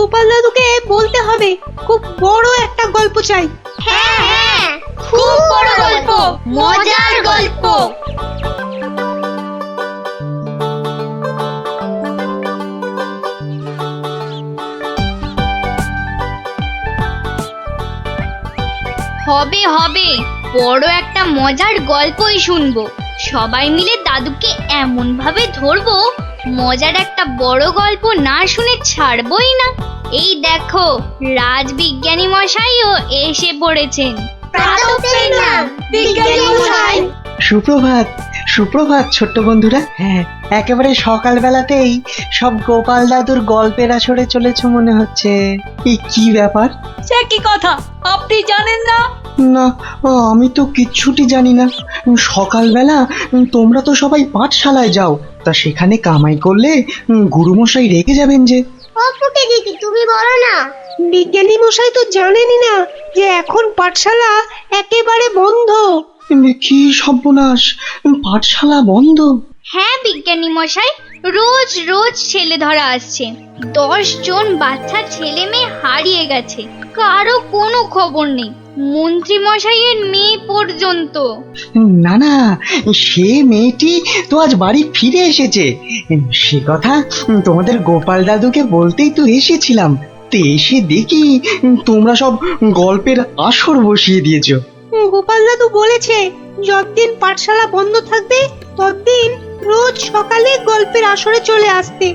গোপাল দাদুকে বলতে হবে খুব বড় একটা গল্প চাই। হ্যাঁ হ্যাঁ, খুব বড় গল্প, মজার গল্প। হবে হবে, বড় একটা মজার গল্পই শুনবো। সবাই মিলে দাদুকে এমন ভাবে ধরবো, মজার একটা বড় গল্প না শুনে ছাড়বই না। এই দেখো, রাজবিজ্ঞানী মশাইও এসে পড়েছেন। সুপ্রভাত, সুপ্রভাত ছোট্ট বন্ধুরা। হ্যাঁ, একেবারে সকালবেলাতেই সব গোপাল দাদুর গল্পের আসরে চলেছে মনে হচ্ছে। এই কি ব্যাপার? সে কি কথা, আপনি জানেন না? না, আমি তো কিচ্ছুটি জানি না। সকালবেলা তোমরা তো সবাই পাঠশালায় যাও, তা সেখানে কামাই করলে গুরুমশাই রেগে যাবেন যে। অপুকে দিদি, তুমি বলো না। বিজ্ঞানী মশাই তো জানেনই না যে এখন পাঠশালা একেবারে বন্ধ। কি সর্বনাশ, পাঠশালা বন্ধ? হ্যাঁ বিজ্ঞানী মশাই, রোজ রোজ ছেলে ধরা আসছে। 10 জন বাচ্চা ছেলে মেয়ে হারিয়ে গেছে, কারো কোনো খবর নেই, মন্ত্রী মশাইয়ের মেয়ে পর্যন্ত। না না, সে মেয়েটি তো আজ বাড়ি ফিরে এসেছে। সে কথা তোমাদের গোপাল দাদুকে বলতেই তো এসেছিলাম। তো এসে দেখি তোমরা সব গল্পের আসর বসিয়ে দিয়েছো। গোপাল দাদু বলেছে যতদিন পাঠশালা বন্ধ থাকবে ততদিন রোজ সকালে গল্পের আসরে চলে আসতে।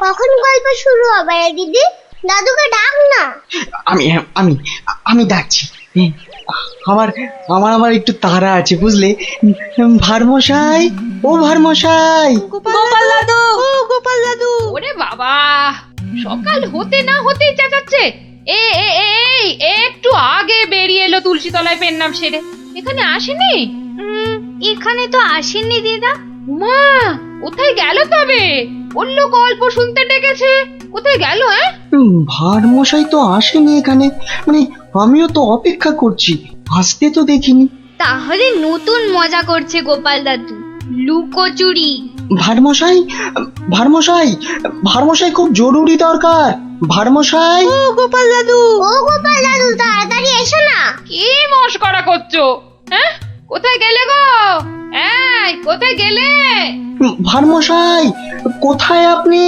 কখন গল্প শুরু হবে দিদি? দাদুকে ডাক না। আমি আমি আমি ডাকছি। আমার আমার আমার একটু তাড়া আছে বুঝলে। ভারমশাই, ও ভারমশাই। গোপাল দাদু, ও গোপাল দাদু। ওরে বাবা, সকাল হতে না হতেই চেঁচাচ্ছে। এ এ এ এই, একটু আগে বেরিয়ে এলো তুলসী তলায় পেন নাম সেরে। এখানে আসেনি? এখানে তো আসেননি দিদা। মা, কোথায় গেল তবে? অন্য গল্প শুনতে ডেকেছে, কোথায় গেল? ভারমশাই তো আসেনি এখানে, মানে আমিও তো অপেক্ষা করছি, আসতে তো দেখিনি। তাহলে নতুন মজা করছে গোপাল দাদু, লুকোচুরি। ভারমশাই, ভারমশাই, ভারমশাই খুব জরুরি দরকার। ভারমশাই, ও গোপাল দাদু, ও গোপাল দাদু, তাড়াতাড়ি এসো না। কি মস্করা করছো? হ্যাঁ, কোথায় গেলে গো? এই, কোথায় গেলে? ভারমশাই, কোথায় আপনি?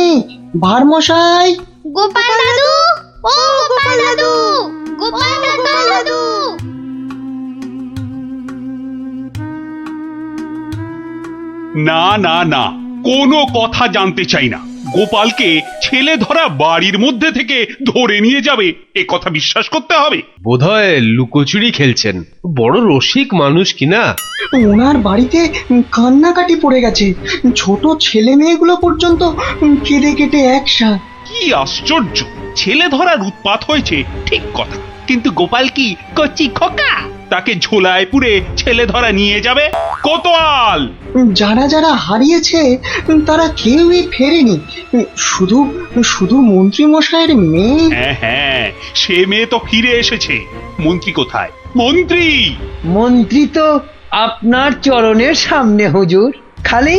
ভারমশাই, গোপাল দাদু, ও গোপাল দাদু, গোপাল দাদু। না না না, কোনো কথা জানতে চাই না। গোপালকে ছেলে ধরা বাড়ির মধ্যে থেকে ধরে নিয়ে যাবে, এ কথা বিশ্বাস করতে হবে? বোধহয় লুকোচুরি খেলছেন, বড় রসিক মানুষ কিনা। ওনার বাড়িতে কান্নাকাটি পড়ে গেছে, ছোট ছেলে মেয়েগুলো পর্যন্ত কেঁদে কেটে একসা। কি আশ্চর্য! ছেলে ধরার উৎপাত হয়েছে ঠিক কথা, কিন্তু গোপাল কি কচি খোকা? তাকে ঝোলায় পুরে ছেলে ধরা নিয়ে যাবে? কোতোয়াল! যারা যারা হারিয়েছে তারা কেউই ফেরেনি, শুধু শুধু মন্ত্রী মশাইয়ের মেয়ে। হ্যাঁ হ্যাঁ, সে মেয়ে তো ফিরে এসেছে। মন্ত্রী কোথায়? মন্ত্রী! মন্ত্রী তো আপনার চরণের সামনে হুজুর। খালি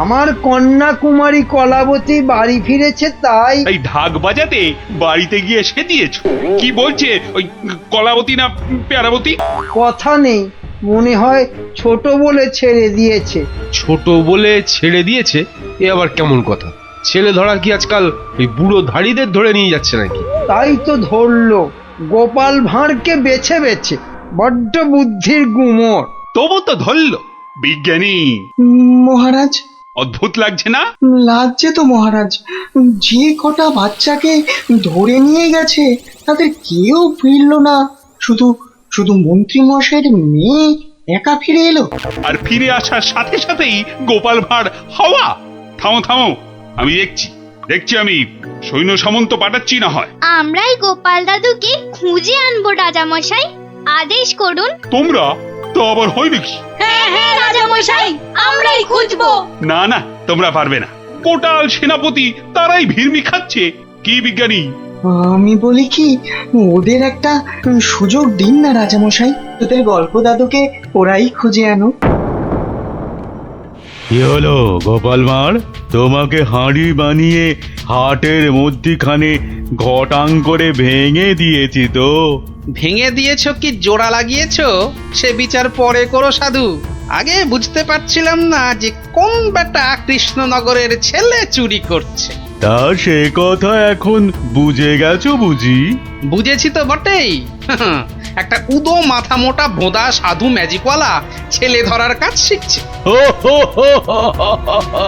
আমার কন্যা কুমারী কলাবতী বাড়ি ফিরেছে তাই। এই ঢাক বাজাতে বাড়িতে গিয়ে সেদিয়েছ? কি বলছে ওই কলাবতী না পেয়ারাবতী? কথা নেই, মনে হয় ছোট বলে ছেড়ে দিয়েছে। ছোট বলে ছেড়ে দিয়েছে? এ আবার কেমন কথা? ছেলে ধরা কি আজকাল ওই বুড়ো ধাড়িদের ধরে নিয়ে যাচ্ছে নাকি? তাই তো ধরলো গোপাল ভাঁড়কে বেছে বেছে। বড্ড বুদ্ধির গুমর। তবু তো ধরল। বিজ্ঞানী মহারাজ, অদ্ভুত লাগছে না? লাগছে তো মহারাজ। যে কটা বাচ্চাকে ধরে নিয়ে গেছে তাদের কেউ ফিরলো না, শুধু শুধু মন্ত্রী মশাইয়ের মেয়ে একা ফিরে এলো। আর ফিরে আসার সাথে সাথেই গোপাল ভাঁড় হাওয়া। থামো থামো, আমি দেখছি দেখছি, আমি সৈন্য সামন্ত পাঠাচ্ছি না হয়। আমরাই গোপাল দাদুকে খুঁজে আনবো রাজা মশাই। আদেশ করুন। তোমরা তো আবার হয় নাকি? হ্যাঁ হ্যাঁ রাজা মশাই, আমরাই খুঁজবো। না না, তোমরা পারবে না। কোটাল সেনাপতি তারাই ভিড়মি খাচ্ছে। কি বিজ্ঞানী? আমি বলি কি, ওদের একটা সুযোগ দিন না রাজামশাই, তোদের গল্প দাদুকে ওরাই খুঁজে আনো। কি হলো গোপাল ভাঁড়, তোমাকে হাঁড়ি বানিয়ে হাটের মধ্যিখানে ঘটাং করে ভেঙে দিয়েছি তো। ভেঙে দিয়েছো কি জোড়া লাগিয়েছো সে বিচার পরে করো সাধু। আগে বুঝতে পারছিলাম না যে কোন বেটা কৃষ্ণনগরের ছেলে চুরি করছে। তা সে কথা এখন বুঝে গেছো বুঝি? বুঝেছি তো বটেই। একটা উদো মাথা মোটা ভোঁদা সাধু ম্যাজিকওয়ালা ছেলে ধরার কাজ শিখছে। হো হো হো হো হো হো হো।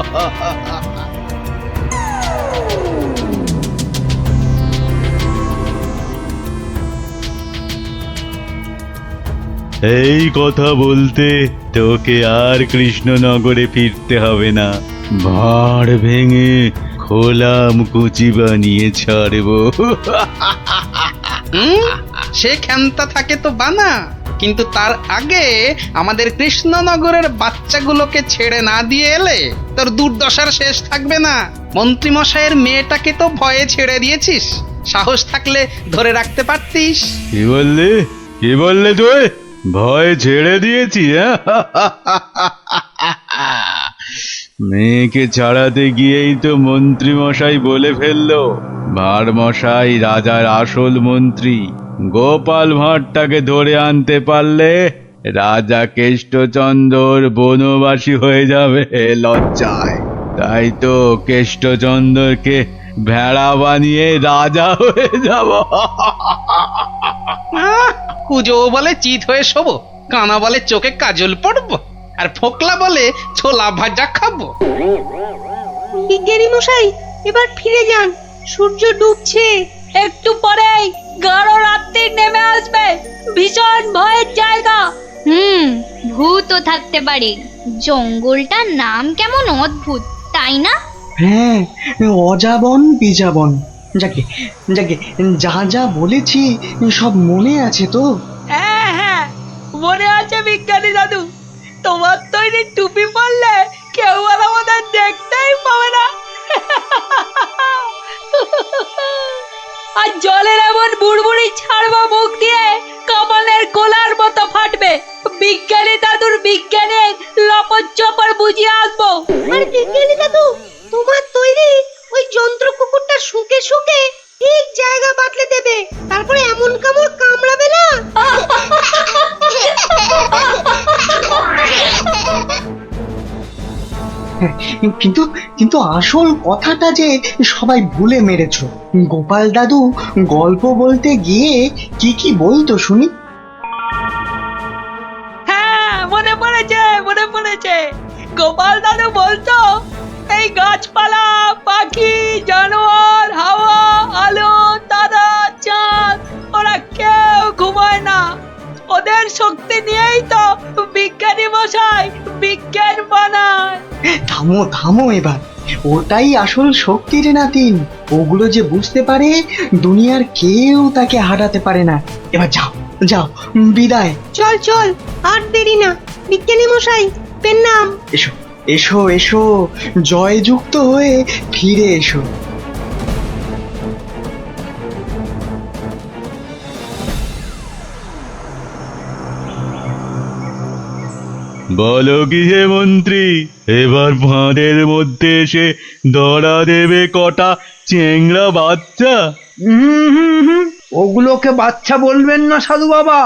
এই কথা বলতে তোকে আর কৃষ্ণনগরে ফিরতে হবে না। ভাঁড় ভেঙে খোলাম কুচি বানিয়ে ছাড়বো। সে ক্ষমতা থাকে তো বানা, কিন্তু তার আগে আমাদের কৃষ্ণনগরের বাচ্চাগুলোকে ছেড়ে না দিয়ে এলে তোর দুর্দশার শেষ থাকবে না। মন্ত্রীমশাইয়ের মেয়েটাকে তো ভয়ে ছেড়ে দিয়েছিস, সাহস থাকলে ধরে রাখতে পারতিস। কি বললে, কি বললে তুই? ভয় ছেড়ে দিয়েছি? মেয়েকে ছাড়াতে গিয়েই তো মন্ত্রী মশাই বলে ফেললো ভাঁড় মশাই রাজার আসল মন্ত্রী। গোপাল ভাঁড়টাকে ধরে আনতে পারলে রাজা কেষ্টচন্দ্র বনবাসী হয়ে যাবে লজ্জায়। তাই তো কেষ্টচন্দ্রকে ভেড়া বানিয়ে রাজা হয়ে যাব। কুজো বলে চিত হয়ে শোবো, কানা বলে চোখে কাজল পড়বো, আর ফোকলা বলে ছোলা ভাজা খাবো। বিজ্ঞানী মশাই, এবার ফিরে যান, সূর্য ডুবছে। একটু পরেই গাঢ় রাত্রি নেমে আসবে, ভীষণ ভয়ের জায়গা। ভূতও থাকতে পারে। জঙ্গলটার নাম কেমন অদ্ভুত, তাই না? হ্যাঁ, অজাবন বিজাবন। যাকে যাকে যা যা বলেছি সব মনে আছে তো? হ্যাঁ হ্যাঁ মনে আছে বিজ্ঞানী দাদু, তোমার তৈরি টুপি পরলে কেউ আর আমাদের দেখতেই পাবে না। আর জলের এমন বুড়বুড়ি ছাড়বো মুখ দিয়ে, কামানের গোলার মতো ফাটবে। বিজ্ঞানী দাদুর বিজ্ঞানের লপট চপর বুঝিয়ে আসবো। আর বিজ্ঞানী দাদু, তোমার তৈরি ওই যন্ত্র কুকুরটা শুকে শুকে ঠিক জায়গা বাতলে দেবে, তারপরে এমন কামড় কামড়াবে না। কিন্তু কিন্তু আসল কথাটা যে সবাই ভুলে মেরেছো। গোপাল দাদু গল্প বলতে গিয়ে কি কি বলতো শুনি? হ্যাঁ মনে পড়েছে, মনে পড়েছে। গোপাল দাদু বলতো এই গাছপালা, পাখি, জানোয়ার, হাওয়া, আলো, তারা, চাঁদ, ওরা কেউ ঘুমায় না। ওদের শক্তি নিয়েই তো বিজ্ঞানী মশাই বিজ্ঞান বানায়। থামো থামো এবার, ওটাই আসল শক্তির নাতিন। ওগুলো যে বুঝতে পারে দুনিয়ার কেউ তাকে হারাতে পারে না। এবার যাও যাও, বিদায়। চল চল, আর দেরি না। বিজ্ঞানী মশাই, পেন নাম। এসো এসো এসো, জয়যুক্ত হয়ে ফিরে এসো। বলো কি হে মন্ত্রী, এবার ভাঁড়ের মধ্যে এসে ধরা দেবে কটা চেংড়া বাচ্চা? ওগুলোকে বাচ্চা বলবেন না সাধু বাবা,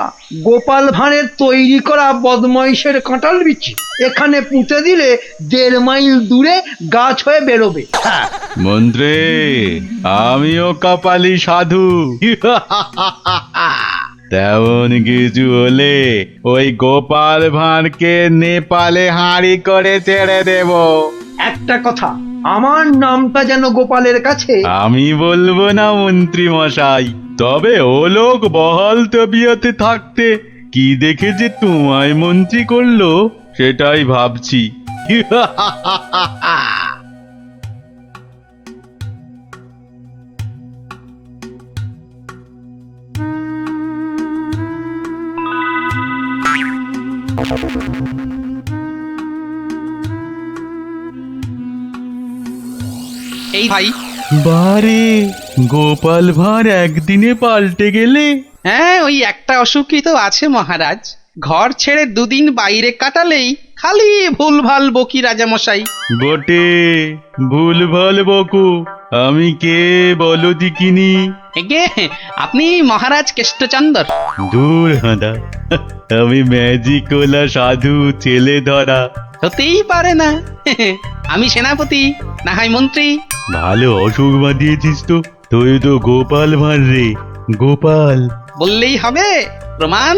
গোপাল ভাঁড়ের তৈরি করা বদমাইশের কাঁঠাল বিচি। এখানে পুঁতে দিলে 1.5 মাইল দূরে গাছ হয়ে বেরোবে। মন্ত্রী, আমিও কপালি সাধু। তেমন কিছু হলে ওই গোপাল ভাঁড়কে নেপালে হাঁড়ি করে ছেড়ে দেব। একটা কথা, আমার নামটা যেন গোপালের কাছে। আমি বলবো না মন্ত্রী মশাই, তবে ও লোক বহাল তবিয়তে থাকতে কি দেখে যে তোমায় মন্ত্রী করলো সেটাই ভাবছি। এই ভাই, বারে গোপাল ভাঁড় একদিনে পাল্টে গেলে। হ্যাঁ ওই একটা অসুখই তো আছে মহারাজ। ঘর ছেড়ে দুদিন বাইরে কাটালেই খালি ভুলভাল বকি রাজামশাই। বটে, ভুলভাল বকো। আমি কে বলো দিকিনি? এগে আপনি মহারাজ কেষ্টচন্দর। দূর হাঁদা, আমি ম্যাজিকওয়ালা সাধু ছেলে ধরা। হতেই পারে না। আমি সেনাপতি, না হয় মন্ত্রী। ভালো অসুখ বাঁধিয়েছিস তো। তুই তো গোপাল ভাঁড় রে, গোপাল। বললেই হবে? প্রমাণ?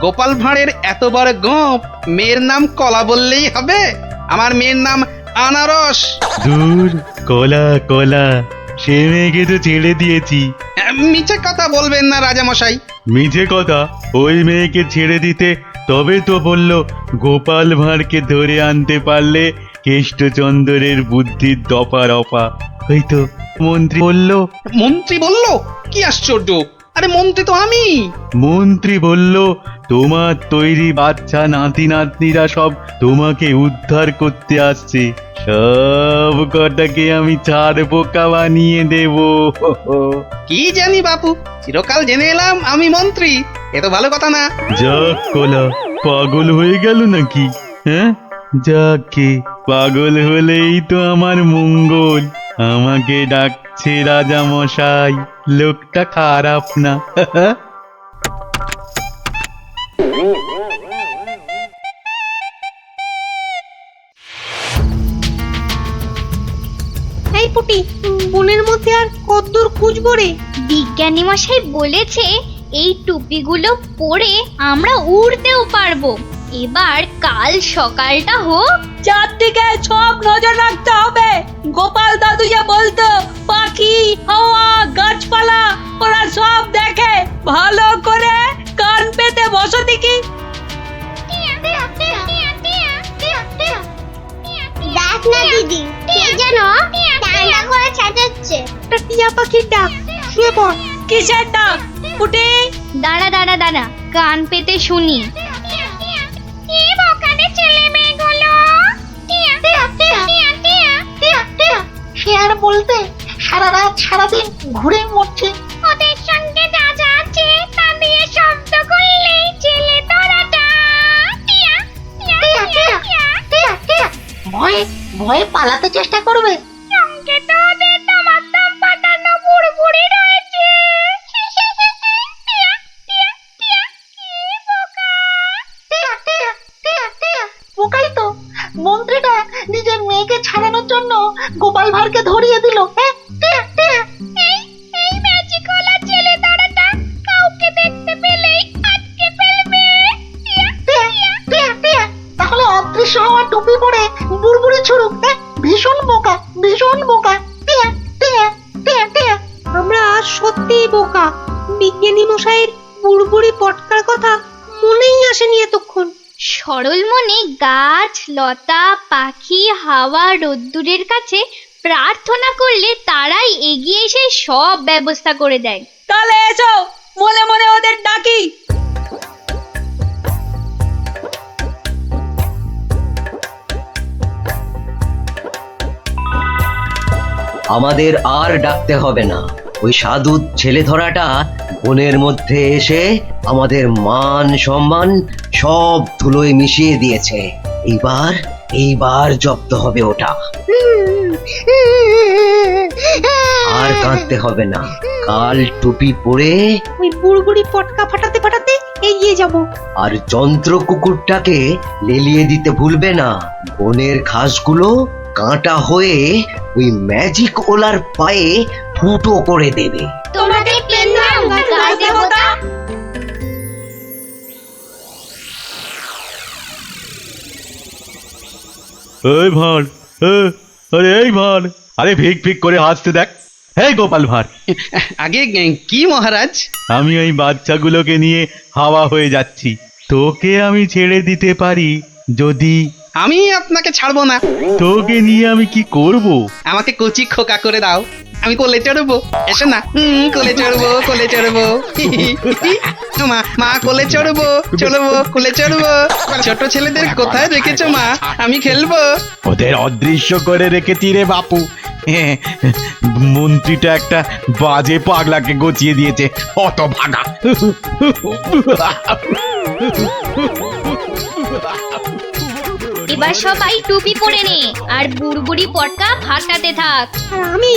গোপাল ভাঁড়ের এত বড় গোপ, মেয়ের নাম কলা বললেই হবে? আমার মেয়ের নাম আনারস। দূর, কলা কলা, সে মেয়েকে তো ছেড়ে দিয়েছি। মিছে কথা বলবেন না রাজামশাই। মিছে কথা? ওই মেয়েকে ছেড়ে দিতে তবে তো বলল গোপাল ভাঁড়কে ধরে আনতে পারলে কেষ্টচন্দ্রের বুদ্ধির দফা রফা। ওই তো মন্ত্রী বলল। মন্ত্রী বলল? কি আশ্চর্য! আরে মন্ত্রী তো আমি। মন্ত্রী বলল তোমার তৈরি বাচ্চা নাতি নাতনিরা সব তোমাকে উদ্ধার করতে আসছে, সব কটাকে আমি ছাড় পোকা বানিয়ে দেব। কি জানি বাপু, চিরকাল জেনে এলাম আমি মন্ত্রী। এ তো ভালো কথা না। যাক কলা, পাগল হয়ে গেল নাকি? হ্যাঁ, যাকে পাগল হলেই তো আমার মঙ্গল। আমাকে ডাকছে রাজা মশাই, লোকটা খারাপ না। এই পুটি, বনের মধ্যে আর কতদূর খুঁজবো রে? বিজ্ঞানী মশাই বলেছে এই টুপিগুলো পরে আমরা উড়তেও পারবো। এবার কাল সকালটা হোক। চারদিকে সব নজর রাখতে হবে। গোপাল দাদু যে বলতো পাখি, হাওয়া, গাছপালা ওরা সব দেখে। ভালো করে কান পেতে বসো দেখি। দেখ না দিদি, কে যেন ডান্ডা করে চেঁচাচ্ছে। একটা টিয়া পাখির ডাক। শুয়ে পড়। কিসের ডাক পুটি? দাঁড়া দাঁড়া দাঁড়া, কান পেতে শুনি। সে আর বলতে, সারা রাত সারাদিন ঘুরে মরছে। ওদের সঙ্গে যা যা আছে তা দিয়ে শব্দ করলেই ছেলে তোরাটা ভয়ে ভয়ে পালাতে চেষ্টা করবে। সঙ্গে তো ওদের তোমার দম পাঠানো বুড়বুড়ি রয়েছে। বোকাই তো, মন্ত্রীটা নিজের মেয়েকে ছাড়ানোর জন্য গোপাল ভাঁড়কে ধরিয়ে দিল। এই ম্যাজিকওয়ালা ছেলে ধরাটা কাউকে দেখতে পেলেই আটকে ফেলবে। তাহলে অদৃশ্য হওয়া টুপি পরে বুড়বুড়ি ছুড়ুক। ভীষণ বোকা, ভীষণ বোকা। আমরা সত্যিই বোকা। বিজ্ঞানী মশাইয়ের বুড়বুড়ি পটকার কথা মনেই আসেনি এতক্ষণ। সরল মনে গাছ, লতা, পাখি, হাওয়া, রোদ্দুরের কাছে প্রার্থনা করলে তারাই এগিয়ে এসে সব ব্যবস্থা করে দেয়। তাহলে এসো, মনে মনে ওদের ডাকি। আমাদের আর ডাকতে হবে না। ওই সাধু ছেলে ধরাটা বনের মধ্যে এসে আমাদের মান সম্মান সব ধুলোয় মিশিয়ে দিয়েছে। এইবার জব্দ হবে ওটা। আর কাঁদতে হবে না। কাল টুপি পরে ওই বুড়বুড়ি পটকা ফাটাতে ফাটাতে এগিয়ে যাব। আর যন্ত্র কুকুরটাকে লেলিয়ে দিতে ভুলবে না। বনের ঘাসগুলো কাঁটা হয়ে ওই ম্যাজিক ওলার পায়ে ফুটো করে দেবে। তোমাকে পেলাম গাছ দেবতা। এই ভাঁড়, আরে এই ভাঁড়, আরে ভিক ভিক করে হাসতে দেখ। হে গোপাল ভাঁড়, আগে কি মহারাজ? আমি ওই বাচ্চাগুলোকে নিয়ে হাওয়া হয়ে যাচ্ছি। তোকে আমি ছেড়ে দিতে পারি যদি। আমি আপনাকে ছাড়বো না। তোকে নিয়ে আমি কি করব? আমাকে কচি খোকা করে দাও। আমি কোলে চড়বো, এসো না। কোলে চড়বো, কোলে চড়বো। মা, মা কোলে চড়বো, চড়বো, কোলে চড়বো। ছোট ছেলেদের কোথায় রেখেছো মা? আমি খেলবো। ওদের অদৃশ্য করে রেখেছি রে বাপু। মন্ত্রীটা একটা বাজে পাগলাকে গচিয়ে দিয়েছে, অত ভাগা। এবার সবাই টুপি পরে নে আর বুড়বুড়ি পটকা ফাটাতে থাক। আর আমি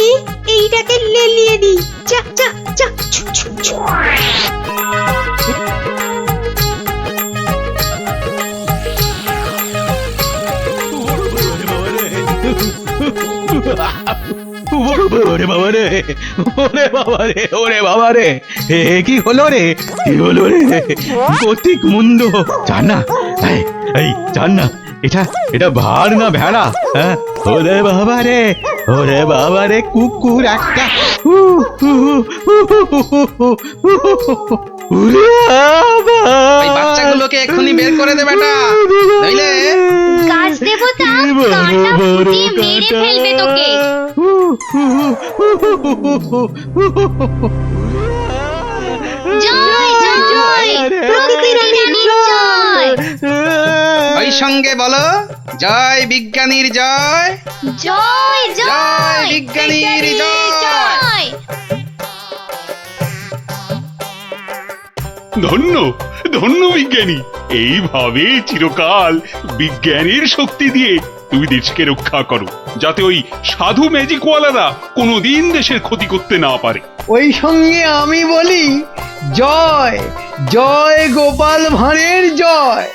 এইটাকে লেলিয়ে দিই। যা যা যা। ছু, ছু, ছু। ওরে বাবা রে, ওরে বাবা রে, ওরে বাবা রে, কি হলো রে, কি হলো রে? গতিক মুন্ড, জান না, এই জান না, এটা ভার না ভেড়া? হ্যাঁ, ওরে বাবা রে, ওরে বাবা রে, কুকুর একটা। ওই বাচ্চাগুলোকে এক্ষুনি বের করে দে বেটা, নইলে গাছ দেবতা কাঁটা ফুটিয়ে মেরে ফেলবে তোকে। জয় জয় প্রকৃতি রানীর জয়। ওই সঙ্গে বলো, জয় বিজ্ঞানীর জয়, জয় জয় জয় বিজ্ঞানীর জয়। ধন্য ধন্য বিজ্ঞানী, এইভাবে চিরকাল বিজ্ঞানের শক্তি দিয়ে তুমি দেশকে রক্ষা করো, যাতে ওই সাধু ম্যাজিকওয়ালারা কোনোদিন দেশের ক্ষতি করতে না পারে। ওই সঙ্গে আমি বলি, জয় জয় গোপাল ভাঁড়ের জয়।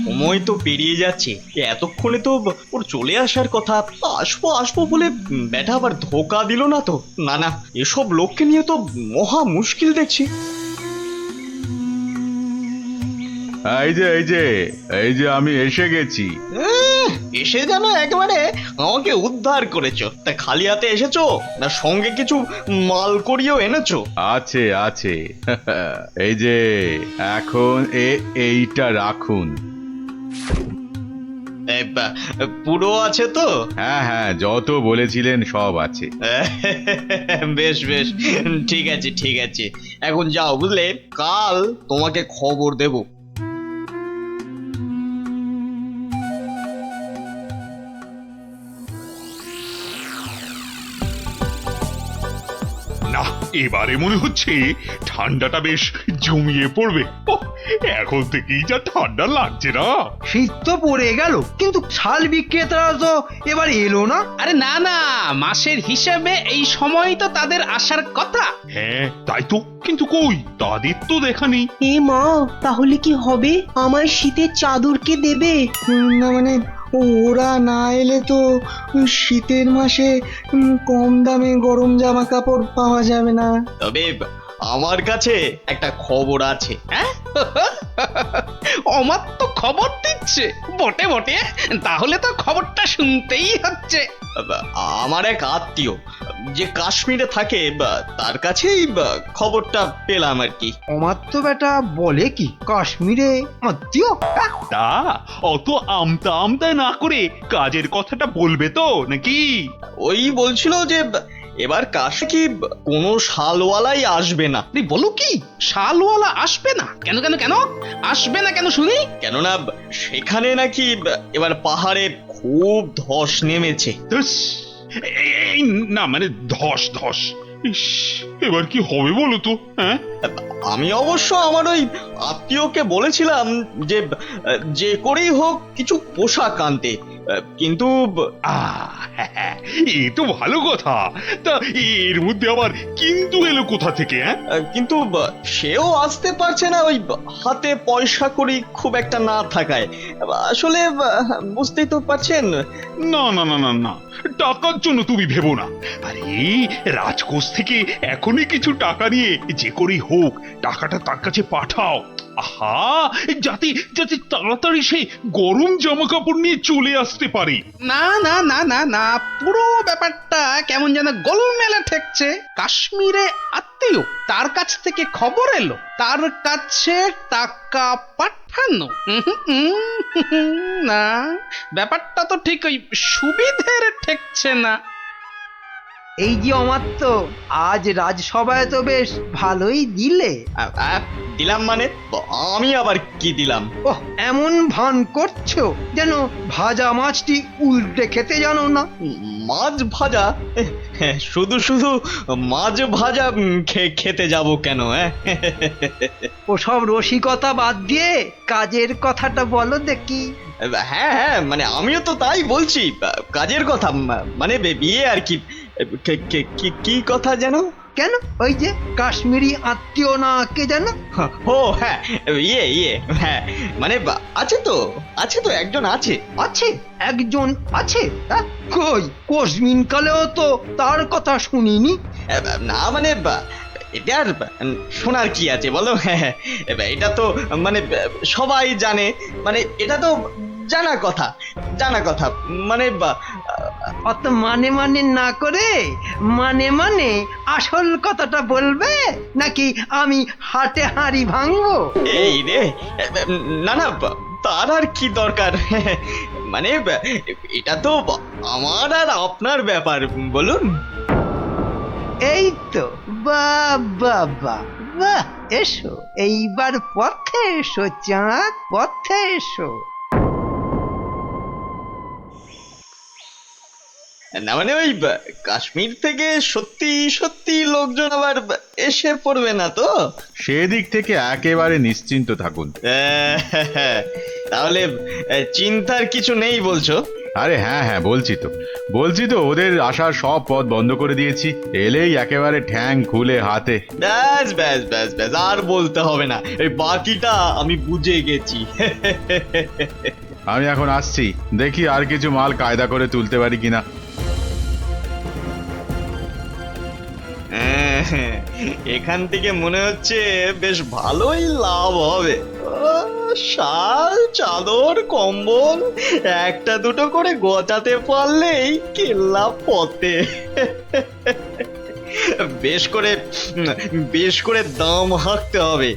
সময় তো পেরিয়ে যাচ্ছে, এতক্ষণে তো ওর চলে আসার কথা। আসবো আসবো বলে ব্যাটা আবার ধোকা দিল না তো? না না, এসব লোককে নিয়ে তো মহা মুশকিল দেখছি। এই যে আমি এসে গেছি। এসে যেন একেবারে আমাকে উদ্ধার করেছো। তা খালি হাতে এসেছো না সঙ্গে কিছু মাল করিয়েও এনেছো? আছে আছে, এই যে এখন এইটা রাখুন। পুরো আছে তো? হ্যাঁ হ্যাঁ, যত বলেছিলেন সব আছে। বেশ বেশ, ঠিক আছে ঠিক আছে। এখন যাও, বুঝলে, কাল তোমাকে খবর দেব। না, এবারে মনে হচ্ছে ঠান্ডাটা বেশ জমিয়ে পড়বে। ওহ, এখন থেকেই যা ঠান্ডা লাগছে না। শীত তো পড়ে গেল, কিন্তু শাল বিক্রেতারা তো এবার এলো না। আরে না না, মাসের হিসেবে এই সময় তো তাদের আসার কথা। হ্যাঁ তাই তো, কিন্তু কই তাদের তো দেখা নেই। এ মা, তাহলে কি হবে? আমার শীতের চাদর কে দেবে? না মানে ওরা না এলে তো শীতের মাসে কম দামে গরম জামা কাপড় পাওয়া যাবে না। তবে আমার কাছে একটা খবর আছে। হ্যাঁ, অমার তো খবর দিচ্ছে বটে বটে, তাহলে তো খবরটা শুনতেই হচ্ছে। আমার এক আত্মীয় যে কাশ্মীরে থাকে, তার কাছেই খবরটা পেলাম আর কি। আমার তো বেটা বলে কি, কাশ্মীরে আত্মীয়? তা অত আমতা আমতা না করে কাজের কথাটা বলবে তো নাকি? ওই বলছিল যে এবার কাশে কি কোনো শালওয়ালাই আসবে না। তুই বলো কি, শালওয়ালা আসবে না? কেন কেন কেন আসবে না কেন শুনি? কেননা সেখানে নাকি এবার পাহাড়ে খুব ধস নেমেছে। ধুস, এই না মানে ধস ধস, ইস, এবার কি হবে বলো তো? হ্যাঁ, আমি অবশ্য আমার ওই আত্মীয়কে বলেছিলাম যে যে করেই হোক কিছু পোশাক আনতে, কিন্তু এ তো ভালো কথা। তা এর মধ্যে আবার কিন্তু এলো কোথা থেকে? কিন্তু সেও আসতে পারছে না, ওই হাতে পয়সা করি খুব একটা না থাকায়। আসলে বুঝতেই তো পারছেন। না না না না না, টাকার জন্য তুমি ভেবো না। আরে রাজকোষ থেকে এখনই কিছু টাকা নিয়ে যে করেই হোক টাকাটা তার কাছে পাঠাও। আহা, যাতে যাতে তাড়াতাড়ি সে গরম জামা কাপড় নিয়ে চলে আসতে পারে। না না না না না, পুরো ব্যাপারটা কেমন যেন গোলমেলে ঠেকছে। কাশ্মীরে আত্মীয়, তার কাছ থেকে খবর এলো, তার কাছে টাকা পাঠানো। না, ব্যাপারটা তো ঠিক ওই সুবিধের ঠেকছে না। এই যে অমাত্য, আজ রাজসভায় তো বেশ ভালোই দিলে। দিলাম মানে? আমি আবার কি দিলাম? ওহ, এমন ভান করছো যেন ভাজা মাছটি উল্টে খেতে জানো না। মাছ ভাজা? শুধু শুধু মাছ ভাজা খেতে যাব কেন? ওসব রসিকতা বাদ দিয়ে কাজের কথাটা বলো দেখি। হ্যাঁ হ্যাঁ, মানে আমিও তো তাই বলছি, কাজের কথা, মানে বিয়ে আর কি। কি কথা যেন? কেন, ওই যে কাশ্মীরি আত্মীয় না কে জানো? ও হ্যাঁ, ইয়ে হ্যাঁ, মানে আছে তো একজন আছে। আছে? একজন আছে? কই, কোশমিন কালেও তো তার কথা শুনিনি। না মানে এটা আর শোনার কি আছে বলো? হ্যাঁ, এটা তো মানে সবাই জানে, মানে এটা তো জানা কথা, মানে অত মানে না করে মানে আসল কথাটা বলবে, নাকি আমি হাটে হাঁড়ি ভাঙবো? এই রে, না তার আর কি দরকার, মানে এটা তো আমার আর আপনার ব্যাপার, বলুন। এই তো, বাহ, এসো এইবার পথে এসো চাঁদ, পথে এসো। না মানে ওই কাশ্মীর থেকে সত্যি লোকজন আবার এসে পড়বে না তো? সেদিক থেকে একেবারে নিশ্চিন্ত থাকুন। তাহলে চিন্তার কিছু নেই বলছো? আরে হ্যাঁ, বলছি তো ওদের আসার সব পথ বন্ধ করে দিয়েছি। এলেই একেবারে ঠ্যাং খুলে হাতে। ব্যাস আর বলতে হবে না, এই বাকিটা আমি বুঝে গেছি। আমি এখন আসছি, দেখি আর কিছু মাল কায়দা করে তুলতে পারি কিনা। এখান থেকে মনে হচ্ছে বেশ ভালোই লাভ হবে। শাল, চাদর, কম্বল একটা দুটো করে গোছাতে পারলেই কেল্লা পথে। বেশ করে দাম হাঁকতে হবে,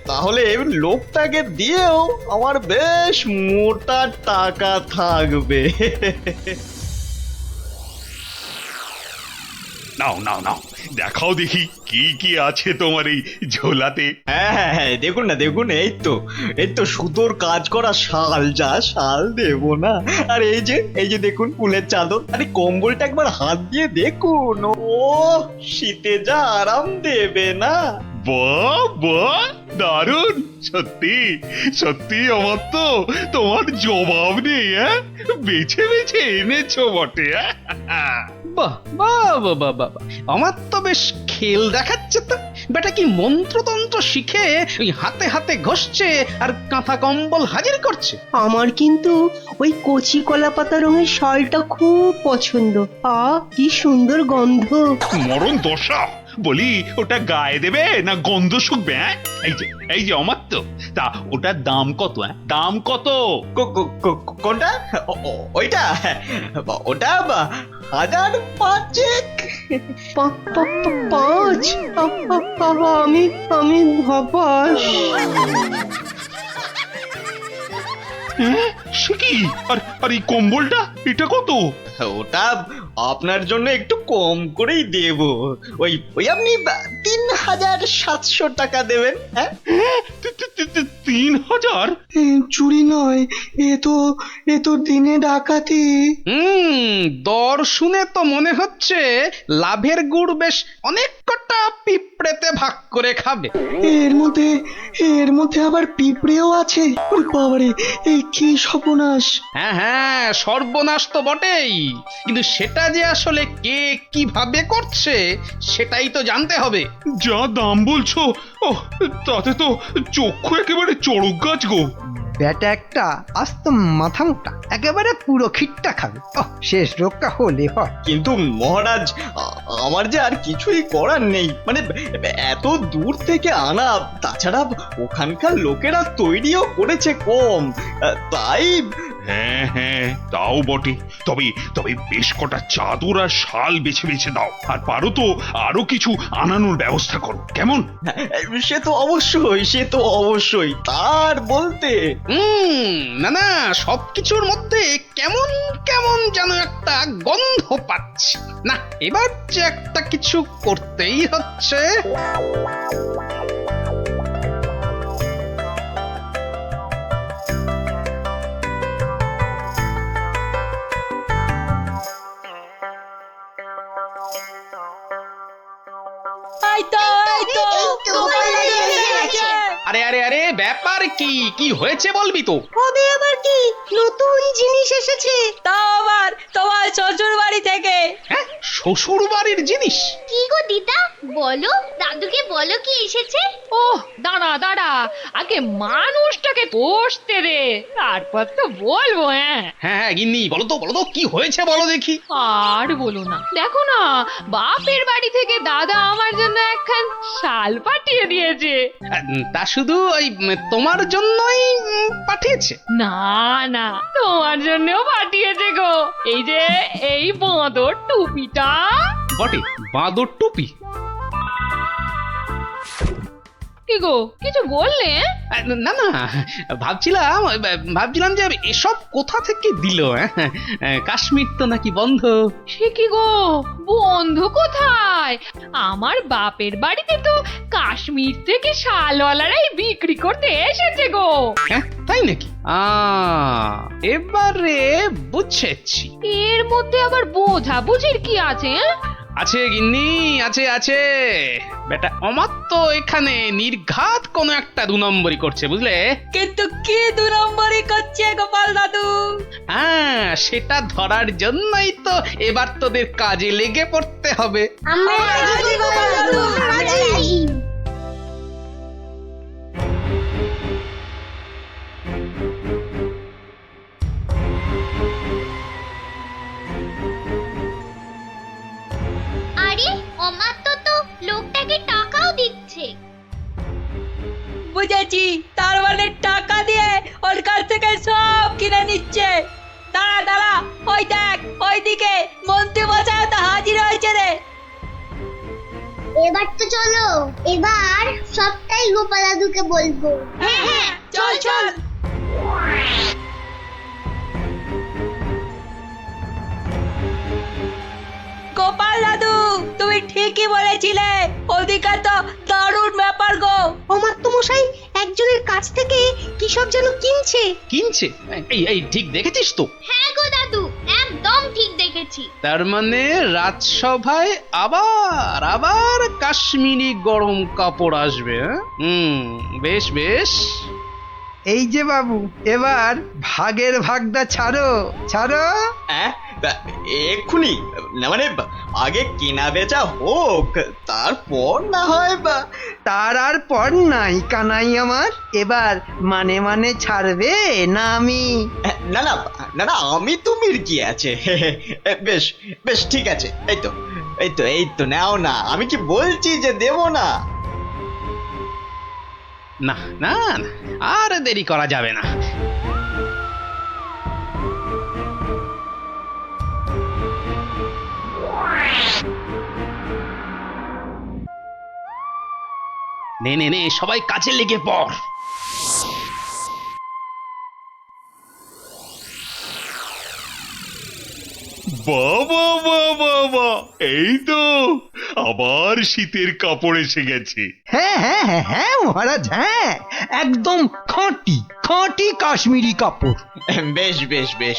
তাহলে লোকটাকে দিয়েও আমার বেশ মোটা টাকা থাকবে। নাও দেখাও দেখি কি আছে তোমার এই ঝোলাতে। হ্যাঁ, দেখুন এই তো সুতোর কাজ করা শাল, যা শাল দেবো না। আর এই যে দেখুন ফুলের চাদর, আরে কম্বলটা একবার হাত দিয়ে দেখুন, ও শীতে যা আরাম দেবে না। বাহ, দারুণ! সত্যি আমার তো তোমার জবাব নেই। বেছে এনেছো বটে। বাহ, আমার তো বেশ খেল দেখাচ্ছে তো। বেটা কি মন্ত্রতন্ত্র শিখে ওই হাতে ঘষছে আর কাঁথা কম্বল হাজির করছে। আমার কিন্তু ওই কচি কলা পাতা রঙের শালটা খুব পছন্দ। কি সুন্দর গন্ধ। মরণ দশা, বলি ওটা গায়ে দেবে না গন্ধ শুকবে? এই যে অমাত্য, তা ওটার দাম কত? দাম কত? কোনটা? ওইটা? ওটা 1005। 5? আমি হবাস। সে কি? আর এই কম্বলটা এটা কত? ওটা আপনার জন্য একটু কম করেই দেব। ওই আপনি 3700 টাকা দেবেন। হ্যাঁ, 3000? চুরি নয়, এ তো দিনে ডাকাতি। দর শুনে তো মনে হচ্ছে লাভের গুড় বেশ অনেক কটা পিঁপড়েতে ভাগ করে খাবে। এর মধ্যে আবার পিঁপড়েও আছে? বাবারে, এই কি সর্বনাশ! হ্যাঁ, সর্বনাশ তো বটেই, কিন্তু সেটা যে আসলে কে কিভাবে করছে সেটাই তো জানতে হবে। যা দাম বলছো, তাতে তো চক্ষু একেবারে চড়ক গাছ গো। ব্যাটা একটা আস্ত মাথা মোটা, একেবারে পুরো খিটটা খাবে। শেষ রক্ষা হলে হয়। কিন্তু মহারাজ, আমার যে আর কিছুই করার নেই, মানে এত দূর থেকে আনা, তাছাড়া ওখানকার লোকেরা তৈরিও করেছে কম, তাই হ্যাঁ হ্যাঁ, তাও বটে। তবে তবে বেশ কটা চাদর আর শাল বেছে বেছে দাও, আর পারো তো আরো কিছু আনানোর ব্যবস্থা করো, কেমন? সে তো অবশ্যই, সে তো অবশ্যই, তার বলতে। না না, সবকিছুর মধ্যে কেমন কেমন যেন একটা গন্ধ পাচ্ছি। না, এবার যে একটা কিছু করতেই হচ্ছে। এই তো গোপাল দাদু এসে গেছে। আরে আরে আরে, ব্যাপার কি কি হয়েছে বলবি তো? হবে আবার কি, নতুন জিনিস এসেছে। তাও আবার তোমার শ্বশুর বাড়ি থেকে। হ্যাঁ, শ্বশুর বাড়ির জিনিস? কি গো দিদা, বলো দাদুকে, বলো কি এসেছে। ওহ, দাঁড়া দাঁড়া, আগে মানুষটাকে বসতে দে, তারপর তো বলবো। হ্যাঁ হ্যাঁ হ্যাঁ গিন্নি, বলো তো বলো তো, কি হয়েছে বলো দেখি। আর বলো না, দেখো না, বাপের বাড়ি থেকে দাদা আমার জন্য একখান শাল পাঠিয়ে দিয়েছে। তা শুধু ওই তোমার জন্যই পাঠিয়েছে? না না, তোমার জন্যও পাঠিয়েছে গো। এই যে এই বাঁদর টুপিটা। বটে, বাঁদর টুপি? কি গো, কিছু বললে? না না, ভাবছিলাম যে এসব কোথা থেকে দিল। কাশ্মীর তো নাকি বন্ধ। সে কি গো, বন্ধু কোথায়? আমার বাপের বাড়িতে তো কাশ্মীর থেকে শালওয়ালারাই বিক্রি করতে এসেছে গো। হ্যাঁ, তাই নাকি? এবারে বুঝেছি। এর মধ্যে আবার বোঝাবুঝির কি আছে? আছে গিন্নি, আছে আছে। বেটা অমাত্য এখানে নির্ঘাত কোনো একটা 2 নম্বরই করছে, বুঝলে? কিন্তু কি 2 নম্বরই করছে গোপাল দাদু? হ্যাঁ, সেটা ধরার জন্যই তো এবার তোদের কাজে লেগে পড়তে হবে। আমরা রাজি গোপাল দাদু, রাজি। আরে অমাত্য তো লোকটাকে টাকাও দিচ্ছে। বুঝেছি, তার মানে টাকা দিয়ে ওর কাছ থেকে সব কিনে নিচ্ছে। দাঁড়া দাঁড়া, ওই দেখ, ওইদিকে মন্ত্রী মশাই তো হাজির হয়েছে রে। এবার তো চলো, এবার সবটাই গোপাল দাদুকে বলবো। হ্যাঁ হ্যাঁ, চল চল। গোপাল দাদু, তুমি ঠিকই বলেছিলে, ওদিকে তো দারুণ ব্যাপার গো। অমাত্য মশাই একজনের কাছ থেকে কি সব যেন কিনছে। কিনছে? এই ঠিক দেখেছিস তো? হ্যাঁ গো দাদু, একদম ঠিক দেখেছি। তার মানে রাজসভায় আবার আবার কাশ্মীরি গরম কাপড় আসবে। বেশ বেশ। এই যে বাবু, এবার ভাগের ভাগটা ছাড়ো ছাড়ো। হ্যাঁ, এক্ষুনি না, মানে আগে কেনা বেচা হোক, তারপর না হয় তার আর পর নাই কানাই আমার। এবার মানে মানে ছাড়বে না আমি? না না না না, আমি তুমির কি আছে। বেশ বেশ, ঠিক আছে। এই তো নাও না, আমি কি বলছি যে দেব না? না না না, আর দেরি করা যাবে না। নে নে নে, সবাই কাজে লেগে পড়। বাবা বাবা বাবা, এই তো আবার শীতের কাপড় এসে গেছে। হ্যাঁ হ্যাঁ হ্যাঁ হ্যাঁ মহারাজ, হ্যাঁ, একদম খাঁটি খাঁটি কাশ্মীরি কাপড়। বেশ বেশ বেশ,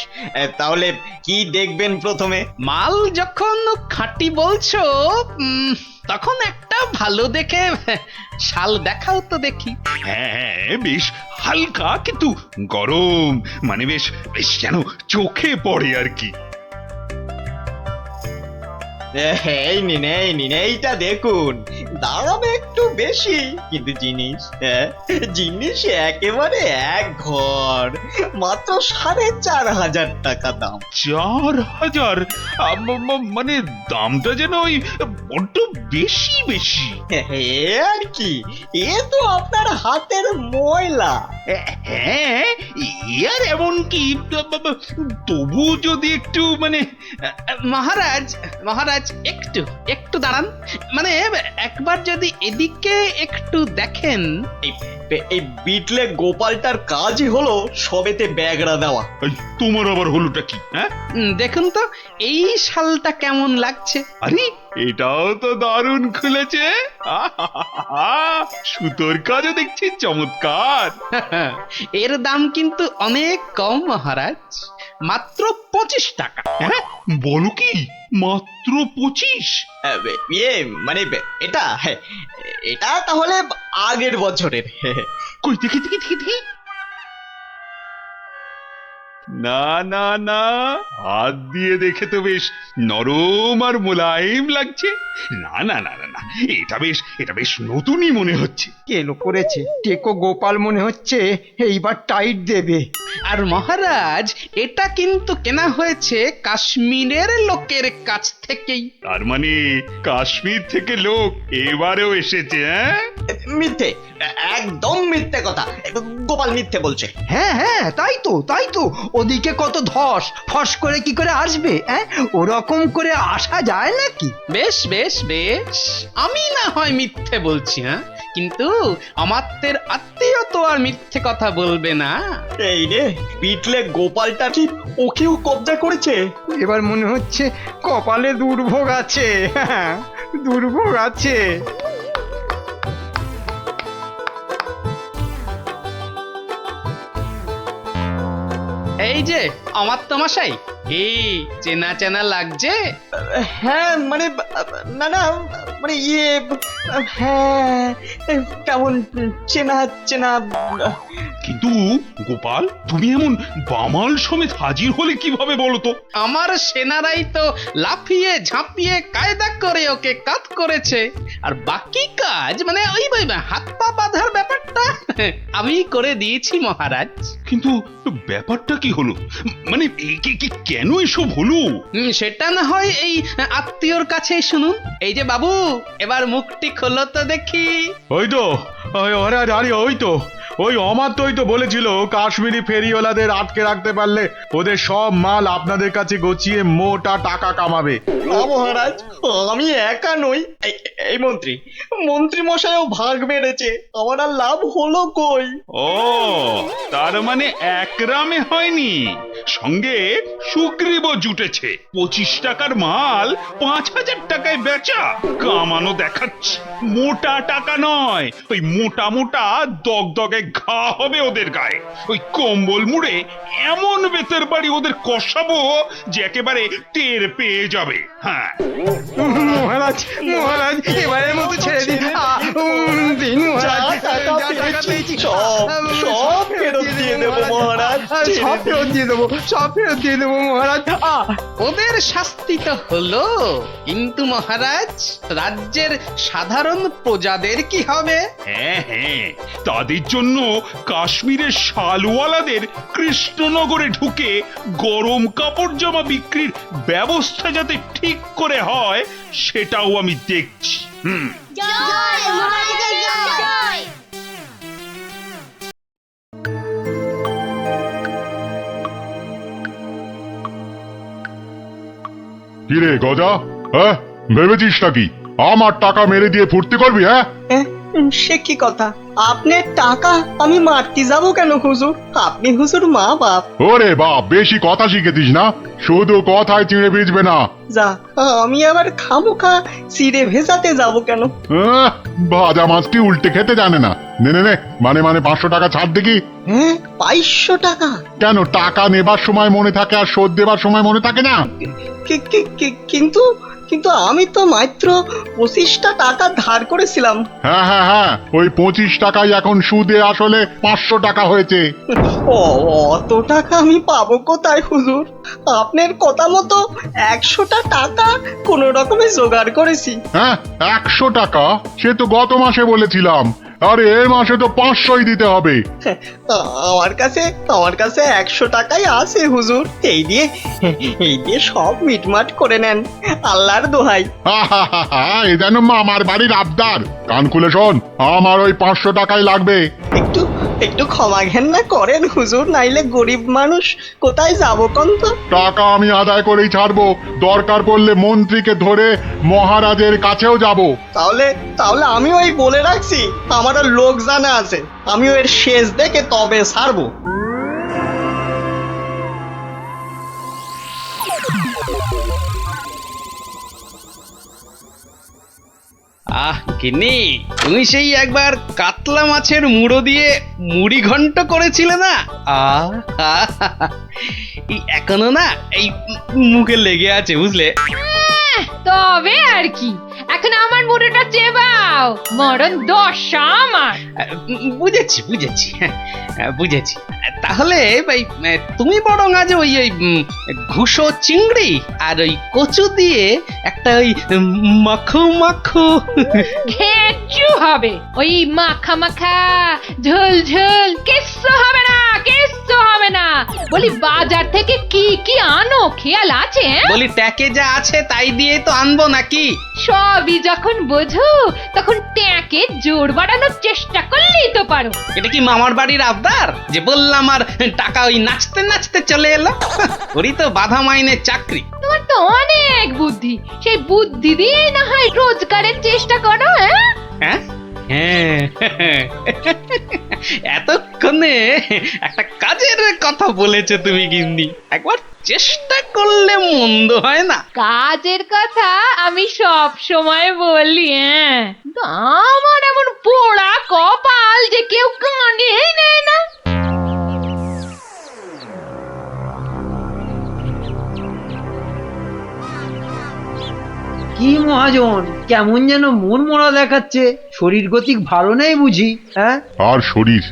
তাহলে কি দেখবেন প্রথমে? মাল যখন খাঁটি বলছো, তখন একটা ভালো দেখে শাল দেখাও তো দেখি। হ্যাঁ হ্যাঁ, বেশ হালকা কিন্তু গরম, মানে বেশ বেশ যেন চোখে পড়ে আর কি। এই নিন, এইটা দেখুন, দাম একটু বেশি কিন্তু জিনিস জিনিস একেবারে এক ঘর মাত্র 4,500 টাকা দাম। 4,000? মানে দামটা যেন ওই বড্ড বেশি বেশি। আর কি, এ তো আপনার হাতের ময়লা। হ্যাঁ, এ আর এমন কি, তবু যদি একটু মানে মহারাজ মহারাজ একটু একটু দাঁড়ান, মানে একবার যদি এদিকে একটু দেখেন। এই বিটলে গোপালটার কাজই হলো সবেতে ব্যাগড়া দেওয়া। এই, তোমার আবার হলোটা কি? হ্যাঁ, দেখুন তো এই শালটা কেমন লাগছে। আরে এটাও তো দারুণ খুলেছে। সুতোর কাজও দেখছি চমৎকার। এর দাম কিন্তু অনেক কম মহারাজ, মাত্র 25 টাকা। হ্যাঁ, বলো কি, মাত্র 25? ইয়ে মানে এটা এটা তাহলে আগের বছরের। কই দেখি দেখি দেখি দেখি। না না না, হাত দিয়ে দেখে তো বেশ নরম আর মোলায়েম লাগছে। না না না না না, এটা বেশ নতুনই মনে হচ্ছে। কেলো করেছে, টেকো গোপাল মনে হচ্ছে এইবার টাইট দেবে। আর মহারাজ এটা কিন্তু কেনা হয়েছে কাশ্মীরের লোকের কাছ থেকেই। তার মানে কাশ্মীর থেকে লোক এবারেও এসেছে? হ্যাঁ, মিথ্যে, একদম মিথ্যে কথা, গোপাল মিথ্যে বলছে। হ্যাঁ হ্যাঁ, তাই তো ওদিকে কত ধস, ফস করে কি করে আসবে? ওরকম করে আসা যায় নাকি? বেশ বেশ বেশ, আমি না হয় মিথ্যে বলছি, হ্যাঁ, কিন্তু আমাদের আত্মীয় তো আর মিথ্যে কথা বলবে না। এই রে, পিটলে গোপালটা ঠিক ওকেও কবজা করেছে। এবার মনে হচ্ছে কপালে দুর্ভোগ আছে। হ্যাঁ, দুর্ভোগ আছে। এই যে আমার তো মশাই, এই চেনা চেনা লাগছে। হ্যাঁ মানে না না মানে ইয়ে, হ্যাঁ কেমন চেনা চেনা। কিন্তু গোপাল, তুমি এমন বামাল সমেত হাজির হলে কিভাবে বলো তো? আমার সেনারাই তো লাফিয়ে ঝাঁপিয়ে কায়দা করে ওকে কাত করেছে, আর বাকি কাজ মানে ওই হাত পা বাঁধার ব্যাপারটা আমি করে দিয়েছি মহারাজ। কিন্তু ব্যাপারটা কি হলো, মানে কেন এসব হলো? সেটা না হয় এই আত্মীয়র কাছেই শুনুন। এই যে বাবু, এবার মুখটি খোলো তো দেখি। ওই তো, ওই তো ওই অমাত্যই তো বলেছিল কাশ্মীরি ফেরিওয়ালাদের আটকে রাখতে পারলে ওদের সব মাল আপনাদের কাছে গছিয়ে মোটা টাকা কামাবে। মহারাজ, আমি একা নই, এই মন্ত্রী মশাইও ভাগ মেরেছে, আমার আর লাভ হলো কই? ও, তার মানে একরামে হয়নি, সঙ্গে সুগ্রীবও জুটেছে। 25 টাকার মাল 5,000 টাকায় বেচা, কামানো দেখাচ্ছে। মোটা টাকা নয়, ওই মোটা মোটা দগদগে ঘা হবে ওদের গায়ে। ওই কম্বল মুড়ে এমন বেতের বাড়ি ওদের কষাবো যে একেবারে টের পেয়ে যাবে। হ্যাঁ মহারাজ, এবারের মতো ছেড়ে দিন। সব ফেরত দিয়ে দেবো মহারাজ, সব ফেরত দিয়ে দেবো মহারাজ। ওদের শাস্তি তো হলো, কিন্তু মহারাজ রাজ্যের সাধারণ প্রজাদের কি হবে? হ্যাঁ হ্যাঁ, তাদের জন্য কাশ্মীরের শালওয়ালাদের কৃষ্ণনগরে ঢুকে গরম কাপড় জামা বিক্রির ব্যবস্থা যাতে ঠিক করে হয় সেটাও আমি দেখছি। জয় মহারাজের জয়। কিরে গজা, হ্যাঁ ভেবেছিস নাকি আমার টাকা মেরে দিয়ে ফুর্তি করবি? হ্যাঁ, সে কি কথা, আপনার টাকা আমি মারতে যাব কেন হুজুর? আপনি হুজুর মা বাপ। ওরে বাপ, বেশি কথা শিখেছিস না, শুধু কথায় চিড়ে ভিজবে না। যা, আমি আবার খামোখা চিড়ে ভেজাতে যাব কেন? ভাজা মাছটি উল্টে খেতে জানে না। নে নে নে, মানে 500 টাকা ছাড় দেখি। হ্যাঁ, 500 টাকা? কেন, টাকা নেবার সময় মনে থাকে আর শোধ দেবার সময় মনে থাকে না? কিন্তু আমি তো মাত্র 25টা টাকা ধার করেছিলাম। হ্যাঁ, ওই 25টা টাকাই এখন সুদে আসলে 500 টাকা হয়েছে। অত টাকা আমি পাবো কোথায় হুজুর? আপনার কথা মতো 100টা টাকা কোনো রকমে জোগাড় করেছি। হ্যাঁ, 100 টাকা? সে তো গত মাসে বলেছিলাম। আরে এ মাসে তো 500ই দিতে হবে। আমার কাছে 100 টাকাই আছে হুজুর। এই দিয়ে সব মিটমাট করে নেন, আল্লাহর দোহাই। এ যেন মামার বাড়ির আবদার। কান খুলে শোন, আমার ওই 500 টাকাই লাগবে। একটু ক্ষমা ঘেন্না করেন হুজুর, নাইলে গরিব মানুষ কোথায় যাবো কোন তো? টাকা আমি আদায় করেই ছাড়বো, দরকার পড়লে মন্ত্রীকে ধরে মহারাজের কাছেও যাব। তাহলে আমি ওই বলে রাখছি, আমারও লোক জানা আছে, আমি এর শেষ দেখে তবে ছাড়বো। গিন্নি, তুমি সেই একবার কাতলা মাছের মুড়ো দিয়ে মুড়ি ঘন্ট করেছিলে না? এখনো না এই মুখে লেগে আছে, বুঝলে? তবে আর কি, এখন আমার মুড়োটা চেবাও, মরণ দশা আমার। বুঝেছি। তাহলে ভাই তুমি বরং আজ ওই ঘুষো চিংড়ি আর ওই কচু দিয়ে একটা ওই মাখো ঘেঁচু হবে। ওই মাখা মাখা ঝোল ঝোল কিচ্ছু হবে না। বলি বাজার থেকে কি কি আনো খেয়াল আছে? বলি ট্যাকে যা আছে তাই দিয়ে তো আনবো নাকি? সবই যখন বোঝো তখন ট্যাকে জোর বাড়ানোর চেষ্টা করলেই তো পারো। এটা কি মামার বাড়ির আবদার যে বললাম আর টাকা ওই নাচতে নাচতে চলে এলো? ওরই তো বাধা মাইনের চাকরি। তোমার তো অনেক বুদ্ধি, সেই বুদ্ধি দিয়ে না হয় রোজগারের চেষ্টা করো। হ্যাঁ, এতক্ষণে একটা কাজের কথা বলেছে তুমি গিন্নি, একবার চেষ্টা করলে মন্দ হয় না। কাজের কথা আমি সব সময় বলি, কিন্তু আমার এমন পোড়া কপাল যে কেউ কানেই নেয় না। কি মহাজন, কেমন যেন মন মরা দেখাচ্ছে, শরীর গতিক ভালো নেই বুঝি? হ্যাঁ, আর শরীর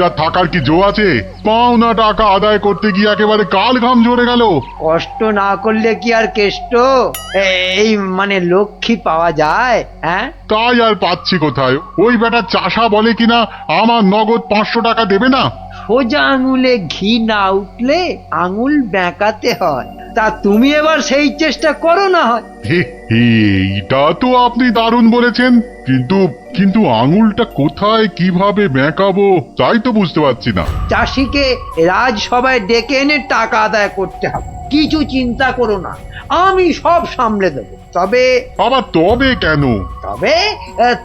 আর থাকার কি জো আছে? পাওনা টাকা আদায় করতে গিয়ে একেবারে কাল ঘাম ঝরে গেল। কষ্ট না করলে কি আর কেষ্ট এই মানে লক্ষ্মী পাওয়া যায়? হ্যাঁ, তাই আর পাচ্ছি কোথায়? ওই বেটা চাষা বলে কিনা আমার নগদ 500 টাকা দেবে না। সোজা আঙুলে ঘি না উঠলে আঙুল বেঁকাতে হয়। তা তুমি এবার সেই চেষ্টা করো না হয়। এইটা তো আপনি দারুণ বলেছেন, কিন্তু আঙুলটা কোথায় কিভাবে বেঁকাবো তাই তো বুঝতে পারছি না। চাষিকে রাজসভায় ডেকে এনে টাকা আদায় করতে হবে, কিছু চিন্তা করো না, আমি সব সামলে দেবো। তবে কেন? তবে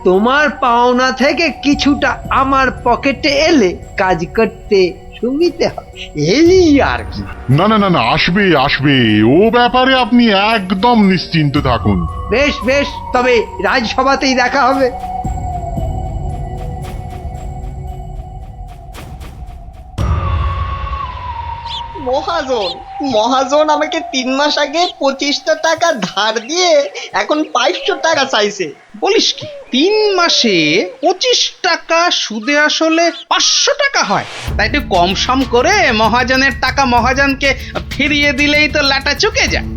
তোমার পাওনা থেকে কিছুটা আমার পকেটে এলে কাজ করতে সুবিধে হবে, এই আর কি। না, আসবে ও ব্যাপারে আপনি একদম নিশ্চিন্ত থাকুন। বেশ, তবে রাজসভাতেই দেখা হবে। মহাজন আমাকে 3 মাস আগে 25টা টাকা ধার দিয়ে এখন 500 টাকা চাইছে। বলিস কি, 3 মাসে 25 টাকা সুদে আসলে 500 টাকা হয়? তাই একটু কম সম করে মহাজনের টাকা মহাজনকে ফিরিয়ে দিলেই তো লাটা চুকে যায়।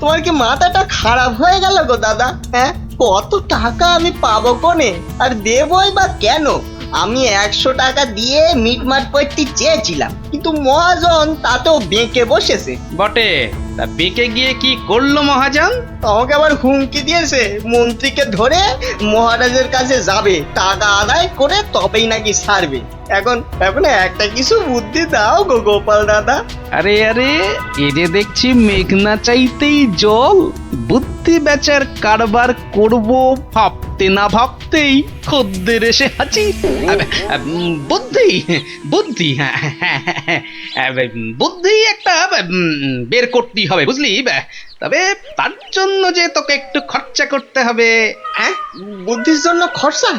তোমার কি মাথাটা খারাপ হয়ে গেল গো দাদা? হ্যাঁ, কত টাকা আমি পাবো কোনে, আর দেবই বা কেন? আমি 100 টাকা দিয়ে মিটমাট করতে চেয়েছিলাম, কিন্তু মহাজন তাতেও বেঁকে বসেছে। বটে, তা বেঁকে গিয়ে কি করলো মহাজন? আমাকে আবার হুমকি দিয়েছে, মন্ত্রীকে ধরে মহারাজের কাছে যাবে, টাকা আদায় করে তবেই নাকি ছাড়বে। এখন একটা কিছু বুদ্ধি দাও গো গোপাল দাদা। আরে এ যে দেখছি মেঘনা চাইতেই জল। বুদ্ধি বেচার কারবার করব ভাবতে না ভাবতেই খদ্দের এসে হাজির। বুদ্ধি বুদ্ধি একটা বের করতেই হবে, বুঝলি? তবে তার জন্য যে তোকে একটু খরচা করতে হবে। হ্যাঁ, বুদ্ধির জন্য খরচা?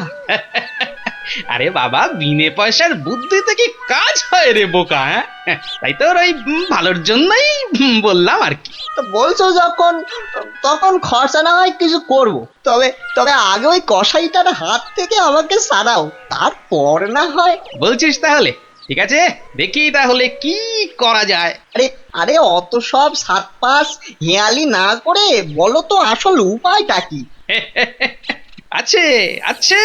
আরে বাবা, বিনে পয়সার বুদ্ধিতে কি কাজ হয় রে বোকা, হ্যাঁ? তাই তো ওই ভালোর জন্যই বললাম আর কি। তো বলছো যখন, তখন খরচা না হয় কিছু করব। তবে তবে আগে ওই কসাইটার হাত থেকে আমাকে সারাও, তারপর না হয়। বলছিস তাহলে? ঠিক আছে, দেখি তাহলে কি করা যায়। আরে আরে অত সব সাত পাঁচ হেয়ালি না করে বলো তো আসল উপায়টা কি? আছে আছে,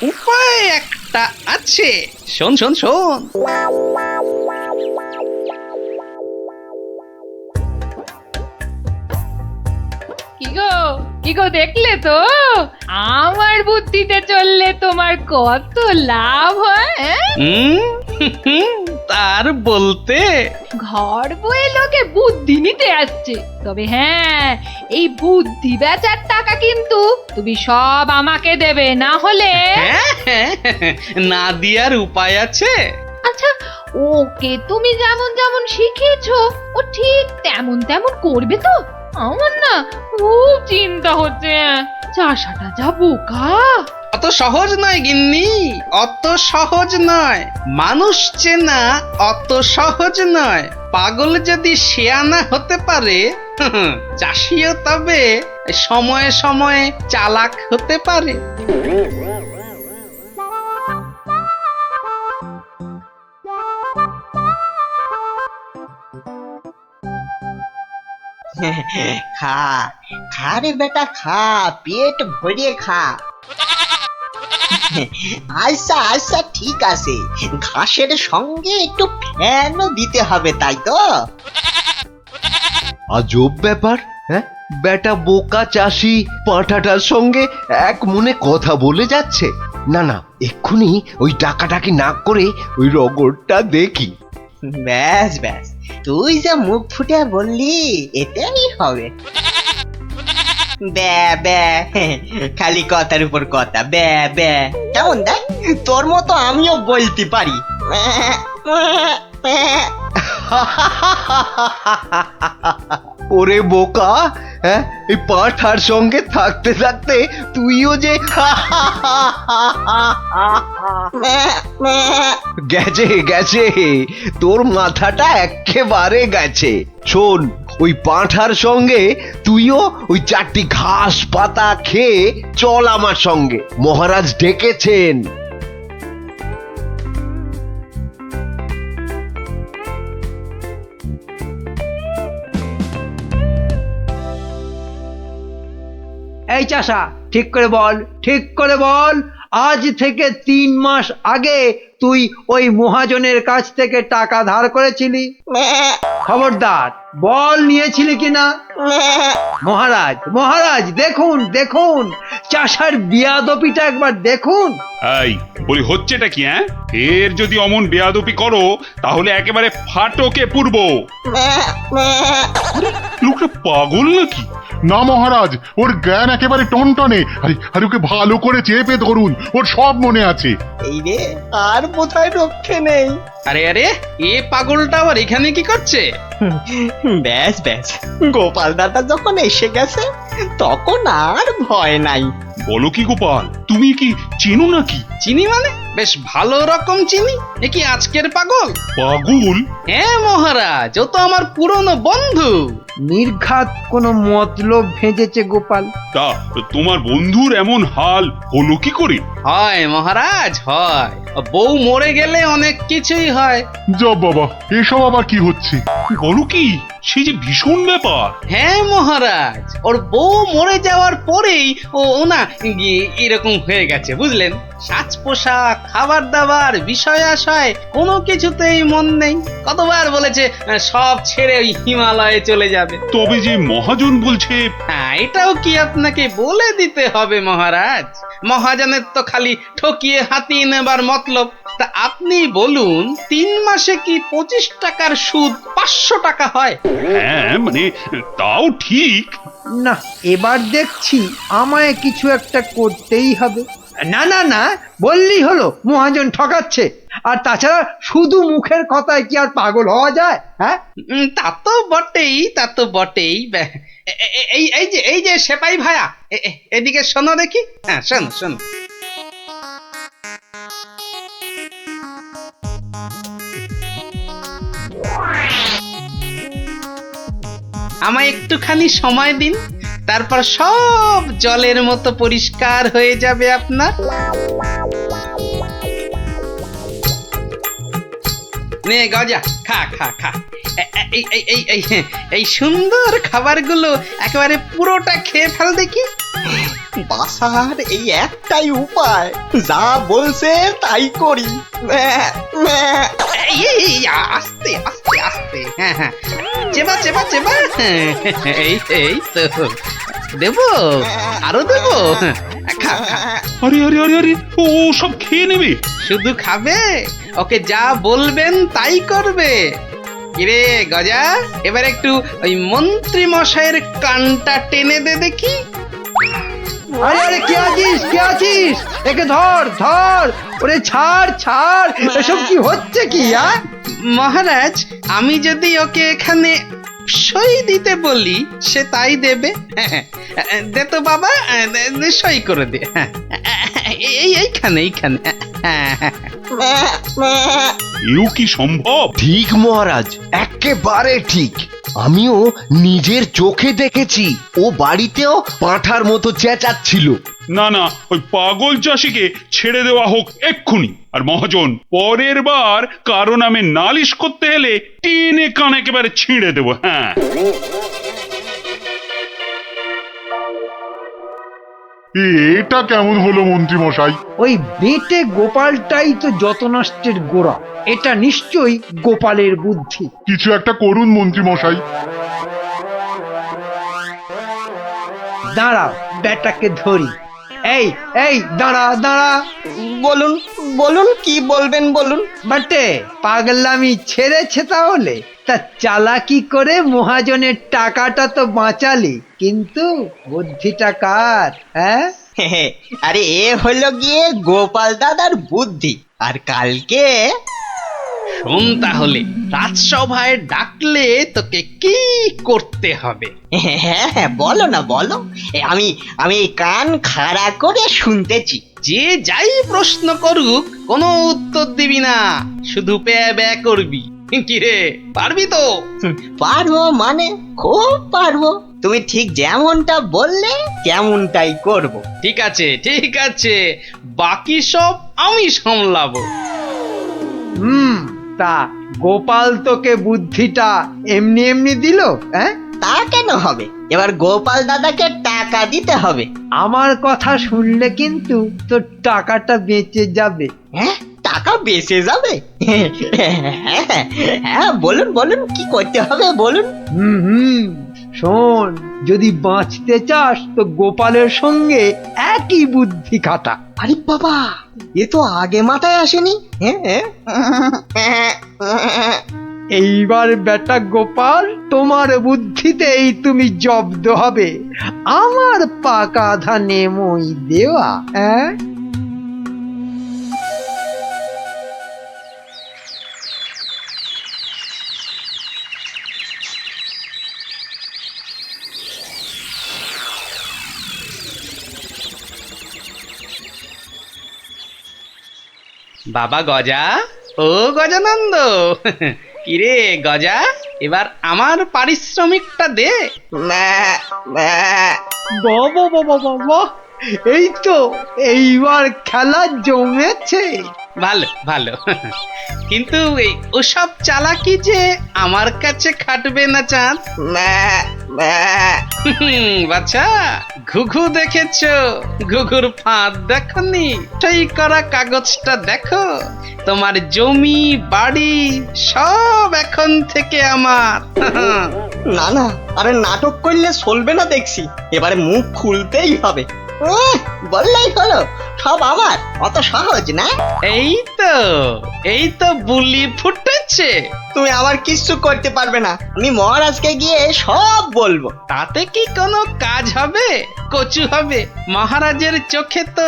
উপায় একটা আছে। শোন শোন শোন। কি গো দেখলে তো আমার বুদ্ধিতে চললে তোমার কত লাভ হয়, তার বলতে ঘর বয়ে লোকে বুদ্ধি নিতে আসছে, তবে হ্যাঁ, এই বুদ্ধি বেচার টাকা কিন্তু তুমি সব আমাকে দেবে, না হলে না দিয়ার উপায় আছে। আচ্ছা, ওকে তুমি যেমন যেমন শিখিয়েছো ও ঠিক তেমন তেমন করবে তো? আমার না খুব চিন্তা হচ্ছে, চাষাটা যা বোকা। অত সহজ নয় গিন্নি, অত সহজ নয়। মানুষ চেনা অত সহজ নয়। পাগল যদি শেয়ানা হতে পারে, চাষিও তবে সময়ে সময়ে চালাক হতে পারে। খা খা রে বেটা, খা, পেট ভরিয়ে খা। আচ্ছা আচ্ছা ঠিক আছে, ঘাসের সঙ্গে একটু ফ্যানও দিতে হবে, তাই তো? আজব ব্যাপার, হ্যাঁ? বেটা বোকা চাষি পাঁঠাটার সঙ্গে এক মনে কথা বলে যাচ্ছে। না না, এক্ষুনি ওই ডাকাডাকি না করে ওই রগরটা দেখি। ব্যাস ব্যাস, তুই যা মুখ ফুটে বললি এটাই হবে। ব্যা ব্যা, খালি কথার উপর কথা, ব্যা ব্যা। কেমন দেখ, তোর মতো আমিও বলতে পারি। ওরে বোকা, হ্যাঁ, এই পাঁঠার সঙ্গে থাকতে থাকতে তুইও যে গেছে গেছে, তোর মাথাটা একেবারে গেছে। শোন, ওই পাঁঠার সঙ্গে তুইও ওই 4টি ঘাস পাতা খেয়ে চল আমার সঙ্গে, মহারাজ ডেকেছেন। এই চাষা, ঠিক করে বল, ঠিক করে বল, আজ থেকে 3 মাস আগে তুই ওই মহাজনের কাছ থেকে টাকা ধার করেছিলি? খবরদার বল, নিয়েছিলি কিনা? মহারাজ মহারাজ, দেখুন দেখুন, চাষার বিয়াদপিটা একবার দেখুন। এই বলি, হচ্ছেটা কি? হ্যাঁ, এর যদি অমন বেয়াদপি করো তাহলে একেবারে ফাটকে পুরব। লোকটা পাগল নাকি? না মহারাজ, ওর জ্ঞান একেবারে টনটনে। আরে ওকে ভালো করে চেপে ধরুন, ওর সব মনে আছে। এই রে, আর বোধহয় রক্ষে নেই। আরে আরে, এ পাগলটা আবার এখানে কি করছে? ব্যাস ব্যাস, গোপাল দাদা যখন এসে গেছে তখন আর ভয় নাই। বলো কি গোপাল, তুমি কি চেনো নাকি? চিনি মানে? বেশ ভালো রকম চিনি। এ কি আজকের পাগল? পাগল? হ্যাঁ মহারাজ, ও তো আমার পুরনো বন্ধু। নির্ঘাত কোনো মতলব ভেজেছে গোপাল। তা তোমার বন্ধুর এমন হাল হলো কি করে? হয় মহারাজ, হয়। বউ মরে গেলে অনেক কিছুই হয়। যা বাবা, এসব আবার কি হচ্ছে? বলো কি, সে যে ভীষণ ব্যাপার। হ্যাঁ মহারাজ, ওর বউ মরে যাওয়ার পরেই ও না এরকম হয়ে গেছে, বুঝলেন? সাজ পোশাক, খাবার দাবার, বিষয় আশয় কোনো কিছুতেই মন নেই। কতবার বলেছে সব ছেড়ে ওই হিমালয়ে চলে যাবে। তবে যে মহাজন বলছে। হ্যাঁ, এটাও কি আপনাকে বলে দিতে হবে মহারাজ? মহাজনের তো খালি ঠকিয়ে হাতিয়ে নেবার মতলব। তা আপনি বলুন, 3 মাসে কি 25 টাকার সুদ 500 টাকা হয়? হ্যাঁ মানে তাও ঠিক। না, এবার দেখছি আমায় কিছু একটা করতেই হবে। না না না, বললেই হলো মহাজন ঠকাচ্ছে। আর তাছাড়া শুধু মুখের কথায় কি আর পাগল হওয়া যায়? হ্যাঁ, তা তো বটেই, তা তো বটেই। এই যে সেপাই ভায়া, এদিকে শোনো দেখি। হ্যাঁ, শোনো শোনো। আমায় একটুখানি সময় দিন, তারপর সব জলের মতো পরিষ্কার হয়ে যাবে আপনার। নে গজা, খা খা খা। এই সুন্দর খাবারগুলো একেবারে পুরোটা খেয়ে ফেল দেখি। বাসার এই একটাই উপায়, যা বলছে তাই করি। আস্তে আস্তে আস্তে, হ্যাঁ হ্যাঁ, চেবা চেবা চেবা। এই তো দেবো, আরো দেবো। খা খা। আরে আরে আরে আরে, ও সব খেয়ে নেবে? শুধু খাবে, ওকে যা বলবেন তাই করবে। কিরে গজা, এবার একটু ওই মন্ত্রী মশাইয়ের কানটা টেনে দে দেখি। আরে আরে, কে আছিস, কে আছিস? একে ধর ধর, ওরে ছাড় ছাড়, এসব কি হচ্ছে কি? মহারাজ, আমি যদি ওকে এখানে সই দিতে বলি সে তাই দেবে। দে তো বাবা, সই করে দে। এইখানে এইখানে। এও কি সম্ভব? ঠিক মহারাজ, একেবারে ঠিক। আমিও নিজের চোখে দেখেছি, ও বাড়িতেও পাঁঠার মতো চেঁচাচ্ছিল। না না, ওই পাগল চাষিকে ছেড়ে দেওয়া হোক এক্ষুনি। আর মহাজন, পরের বার কারো নামে নালিশ করতে এলে টেনে কান একেবারে ছিঁড়ে দেবো। হ্যাঁ, এটা কেমন হলো মন্ত্রী মশাই? ওই বেটে গোপালটাই তো যত নষ্টের গোড়া। এটা নিশ্চয়ই গোপালের বুদ্ধি। কিছু একটা করুন মন্ত্রী মশাই। দাঁড়াও, বেটাকে ধরি। এই এই, দাঁড়া দাঁড়া। বলুন বলুন, কি বলবেন বলুন। বাটে, পাগলামি ছেড়েছে তাহলে? তা চালাকি করে মহাজনের টাকাটা তো বাঁচালি, কিন্তু বুদ্ধিটা কার? হ্যাঁ, আরে এ হলো গিয়ে গোপাল দাদার বুদ্ধি। আর কালকে শোন তাহলে, রাজসভায় ডাকলে তোকে কি করতে হবে? হ্যাঁ বলো না বলো, আমি আমি কান খাড়া করে শুনতেছি। যে যাই প্রশ্ন করুক কোনো উত্তর দিবি না, শুধু প্যা ব্যা করবি। কিরে, পারবি তো? পারবো মানে খুব পারবো। তুমি ঠিক যেমনটা বললে তেমনটাই করব। ঠিক আছে ঠিক আছে, বাকি সব আমি সামলাবো। তা গোপাল তোকে বুদ্ধিটা এমনি এমনি দিল? হ্যাঁ, তা কেন হবে? এবার গোপাল দাদাকে টাকা দিতে হবে। আমার কথা শুনলে কিন্তু তোর টাকাটা বেঁচে যাবে। হ্যাঁ, টাকা বেঁচে যাবে? হ্যাঁ বলুন বলুন, কি করতে হবে বলুন। শোন, যদি বাঁচতে চাস তো গোপালের সঙ্গে একই বুদ্ধি খাটা। আরে বাবা, এ তো আগে মাথায় আসেনি। এইবার বেটা গোপাল, তোমার বুদ্ধিতেই তুমি জব্দ হবে। আমার পাকা ধানে মই দেওয়া। হ্যাঁ, বাবা গজা, ও গজানন্দ, কিরে গজা, এবার আমার পারিশ্রমিকটা দে। বাবা বাবা বাবা, এই তো এইবার খেলা জমেছে। ভালো ভালো, কিন্তু এই ওসব চালাকি যে আমার কাছে খাটবে না চাঁদ। বাচ্চা, ঘুঘু দেখেছ? ঘুঘুর ফাঁদ দেখনি? সেই করা কাগজটা দেখো। তোমার জমি বাড়ি সব এখন থেকে আমার। না না, আরে নাটক করলে চলবে না দেখছি। এবারে মুখ খুলতেই হবে। বললেই হলো সব আমার, অত সহজ না। এই তো বুলি ফুটেছে। তুমি আমার কিচ্ছু করতে পারবে না। আমি মহারাজকে গিয়ে সব বলবো। তাতে কি কোনো কাজ হবে? কচু হবে? মহারাজের চোখে তো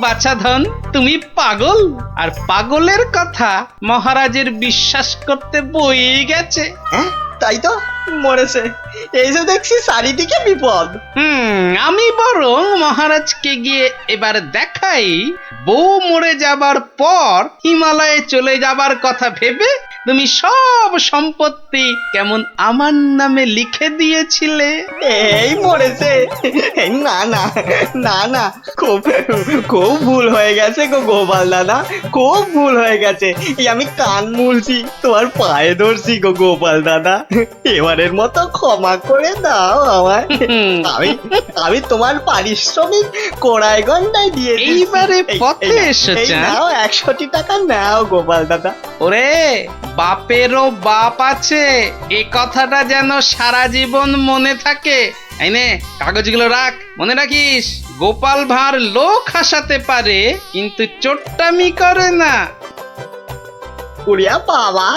বাছা ধন। তুমি পাগল, আর পাগলের কথা মহারাজের বিশ্বাস করতে বই গেছে। হ্যাঁ তাই তো, মরেছে। এই যে দেখছি চারিদিকে বিপদ। আমি বরং মহারাজকে গিয়ে এবার দেখাই, বউ মরে যাবার পর হিমালয়ে চলে যাবার কথা ভেবে তুমি সব সম্পত্তি কেমন আমার নামে লিখে দিয়েছিলে। এই মরেছে। না না না না, খুব খুব ভুল হয়ে গেছে গো গোপাল দাদা, খুব ভুল হয়ে গেছে। এই আমি কান মুলছি, তোমার পায়ে ধরছি গো গোপাল দাদা, এবারের মতো ক্ষমা করে দাও আমায়। আমি আমি তোমার পারিশ্রমিক কোড়ায় গন্ডায় দিয়ে দিচ্ছি। এইবারে পথে এসেছে। নাও 100টি টাকা নাও গোপাল দাদা। ওরে, বাপেরও বাপ আছে, এ কথাটা যেন সারা জীবন মনে থাকে। এই নে কাগজগুলো রাখ, মনে রাখিস গোপাল ভাঁড় লোক হাসাতে পারে কিন্তু চোট্টামি করে না। উড়িয়া বাবা,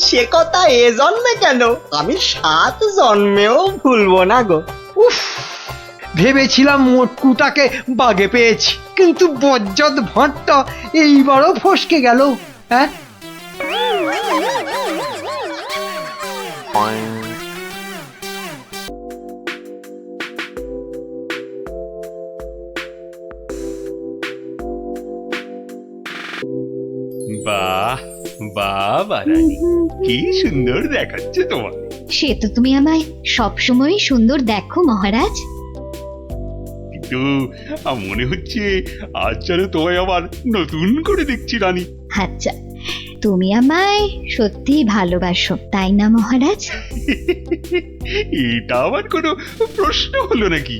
সে কথা এ জন্মে কেন, আমি 7 জন্মেও ভুলবো না গো। উফ, ভেবেছিলাম মোটকুটাকে বাগে পেয়েছি, কিন্তু বজ্জত ভাঁড়টা এইবারও ফসকে গেল। হ্যাঁ, বাহ বাহ রানী, কি সুন্দর দেখাচ্ছে তোমার। সে তো তুমি আমায় সবসময়ই সুন্দর দেখো মহারাজ। কিন্তু মনে হচ্ছে আজ যেন তোমায় আবার নতুন করে দেখছি রানী। আচ্ছা, তুমি আমায় সত্যি ভালোবাসো তাই না মহারাজ? এটা আবার কোনো প্রশ্ন হলো নাকি?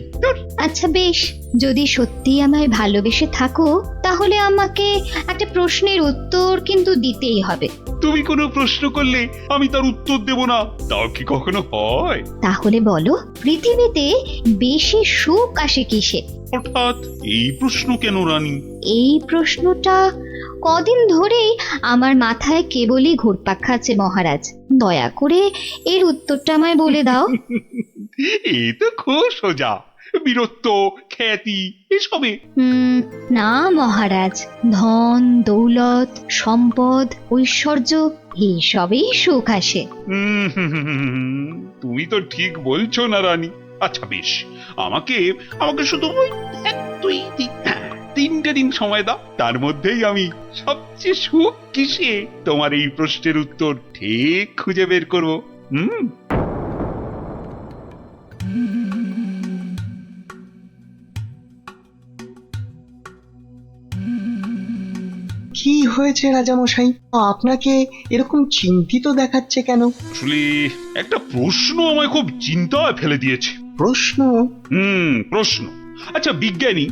আচ্ছা বেশ, যদি সত্যি আমায় ভালোবেসে থাকো তাহলে আমাকে একটা প্রশ্নের উত্তর কিন্তু দিতেই হবে। তুমি কোনো প্রশ্ন করলে আমি তার উত্তর দেব না, তাও কি কখনো হয়? তাহলে বলো, পৃথিবীতে বেশি সুখ আসে কিসে? হঠাৎ এই প্রশ্ন কেন রানী? এই প্রশ্নটা কদিন ধরেই আমার মাথায় কেবলই ঘুরপাক খাচ্ছে মহারাজ, দয়া করে এর উত্তরটা আমায় বলে দাও। এ তো খুব সোজা, বীরত্ব, খ্যাতি এসবে। না মহারাজ, ধন দৌলত সম্পদ ঐশ্বর্য এইসবেই সুখ আসে। তুমি তো ঠিক বলছো না রানী। আচ্ছা বেশ, আমাকে আমাকে শুধু 3টে দিন সময় দাও, তার মধ্যেই আমি সবচেয়ে সুখ কিসে তোমার এই প্রশ্নের উত্তর ঠিক খুঁজে বের করবো। কি হয়েছে রাজামশাই, আপনাকে এরকম চিন্তিত দেখাচ্ছে কেন? আসলে একটা প্রশ্ন আমায় খুব চিন্তায় ফেলে দিয়েছে। প্রশ্ন? প্রশ্ন। আচ্ছা বিজ্ঞানী,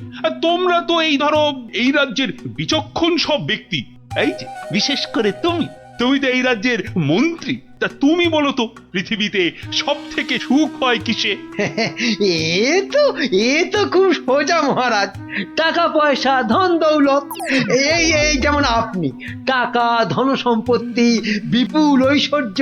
তোমরা তো এই ধরো এই রাজ্যের বিচক্ষণ সব ব্যক্তি, এই যে বিশেষ করে তুমি তুমি তো এই রাজ্যের মন্ত্রী, তা তুমি বলো তো পৃথিবীতে সব থেকে সুখ হয় কিসে? এ তো খুব সোজা মহারাজ, টাকা পয়সা ধন দৌলত। এই যেমন আপনি, টাকা ধন সম্পত্তি বিপুল ঐশ্বর্য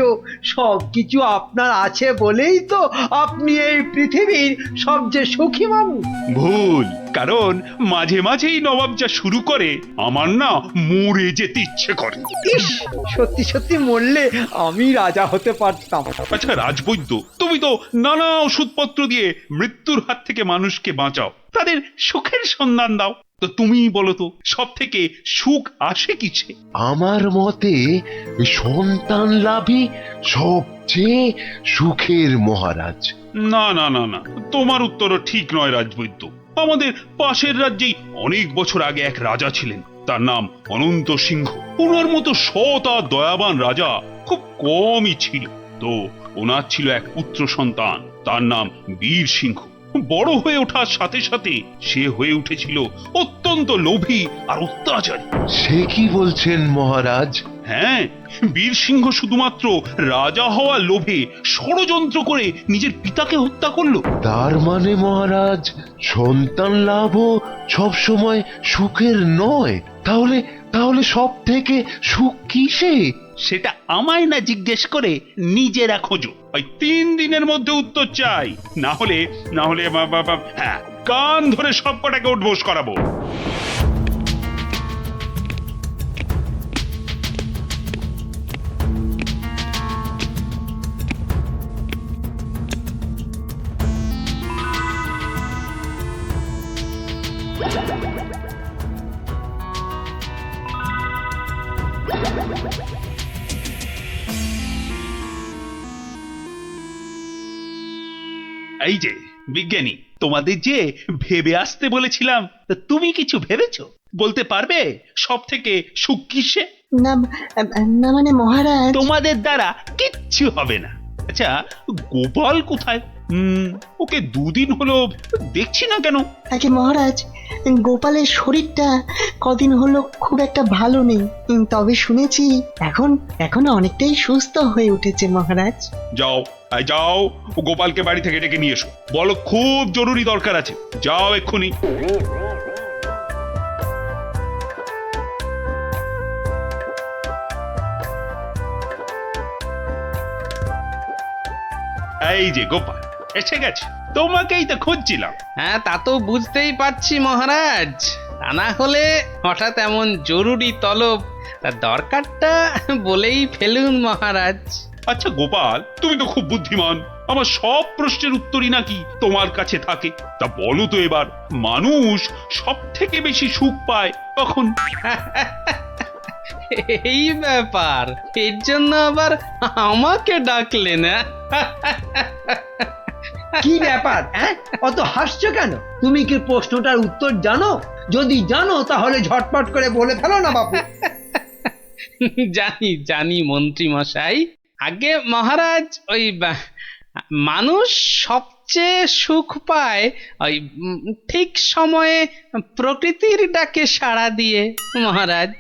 সবকিছু আপনার আছে বলেই তো আপনি এই পৃথিবীর সবচেয়ে সুখী মানুষ। ভুল, কারণ মাঝে মাঝেই নবাব যা শুরু করে আমার না মরে যেতে ইচ্ছে করে। ইস, সত্যি সত্যি মরলে আমি রাজা হতে পারতাম। আচ্ছা রাজবৈদ্য, তুমি তো নানা ওষুধপত্র দিয়ে মৃত্যুর হাত থেকে মানুষকে বাঁচাও, তাদের সুখের সন্ধান দাও, তো তুমি বলো তো সব থেকে সুখ আসে কিসে? আমার মতে সন্তান লাভই সবচেয়ে সুখের মহারাজ। না না না না, তোমার উত্তরও ঠিক নয় রাজবৈদ্য। আমাদের পাশের রাজ্যেই অনেক বছর আগে এক রাজা ছিলেন, তার নাম অনন্ত সিংহ। ওনার মতো সৎ আর দয়াবান রাজা খুব কমই ছিল। তো ওনার ছিল এক পুত্র সন্তান, তার নাম বীর সিংহ। বড় হয়ে ওঠার সাথে সাথে সে হয়ে উঠেছিল অত্যন্ত লোভী আর অত্যাচারী। সে কি বলছেন মহারাজ? হ্যাঁ, বীর সিংহ শুধুমাত্র রাজা হওয়ার লোভে ষড়যন্ত্র করে নিজের পিতাকে হত্যা করলো। তার মানে মহারাজ, সন্তান লাভও সব সময় সুখের নয়। তাহলে তাহলে সব থেকে সুখ কিসে? সেটা আমায় না জিজ্ঞেস করে নিজেরা খোঁজো। ওই 3 দিনের মধ্যে উত্তর চাই, না হলে হ্যাঁ, কান ধরে সব কটাকে উঠবোস করাবো। এই যে বিজ্ঞানী, তোমাদের যে ভেবে আসতে বলেছিলাম, তা তুমি কিছু ভেবেছো? বলতে পারবে সব থেকে সুখ কিসে? না না মানে মহারাজ, তোমাদের দ্বারা কিচ্ছু হবে না। আচ্ছা, গোপাল কোথায়? ওকে দুদিন হলো দেখছি না কেন? আগে মহারাজ, গোপালের শরীরটা কদিন হলো খুব একটা ভালো নেই, তবে শুনেছি এখন অনেকটাই সুস্থ হয়ে উঠেছে মহারাজ। যাও যাও, গোপালকে বাড়ি থেকে ডেকে নিয়ে এসো, বলো খুব জরুরি দরকার আছে। যাও এক্ষুনি। এই যে গোপাল এসে গেছে, তোমাকেই তো খুঁজছিলাম। হ্যাঁ, তা তো বুঝতেই পারছি মহারাজ। তা না হলে হঠাৎ এমন জরুরি তলব, তা দরকারটা বলেই ফেলুন মহারাজ। আচ্ছা গোপাল, তুমি তো খুব বুদ্ধিমান, আমার সব প্রশ্নের উত্তরই নাকি তোমার কাছে থাকে। তা বলো তো এবার, মানুষ সব থেকে বেশি সুখ পায় কখন? এই ব্যাপার, এর জন্য আবার আমাকে ডাকলেন? কি ব্যাপার? অত হাসছো কেন? তুমি কি প্রশ্নটার উত্তর জানো? যদি জানো তাহলে ঝটপট করে বলে ফেলো না বাপু। জানি জানি মন্ত্রী মশাই। আগে মহারাজ, ওই মানুষ সবচেয়ে সুখ পায় ওই ঠিক সময়ে প্রকৃতির ডাকে সাড়া দিয়ে মহারাজ।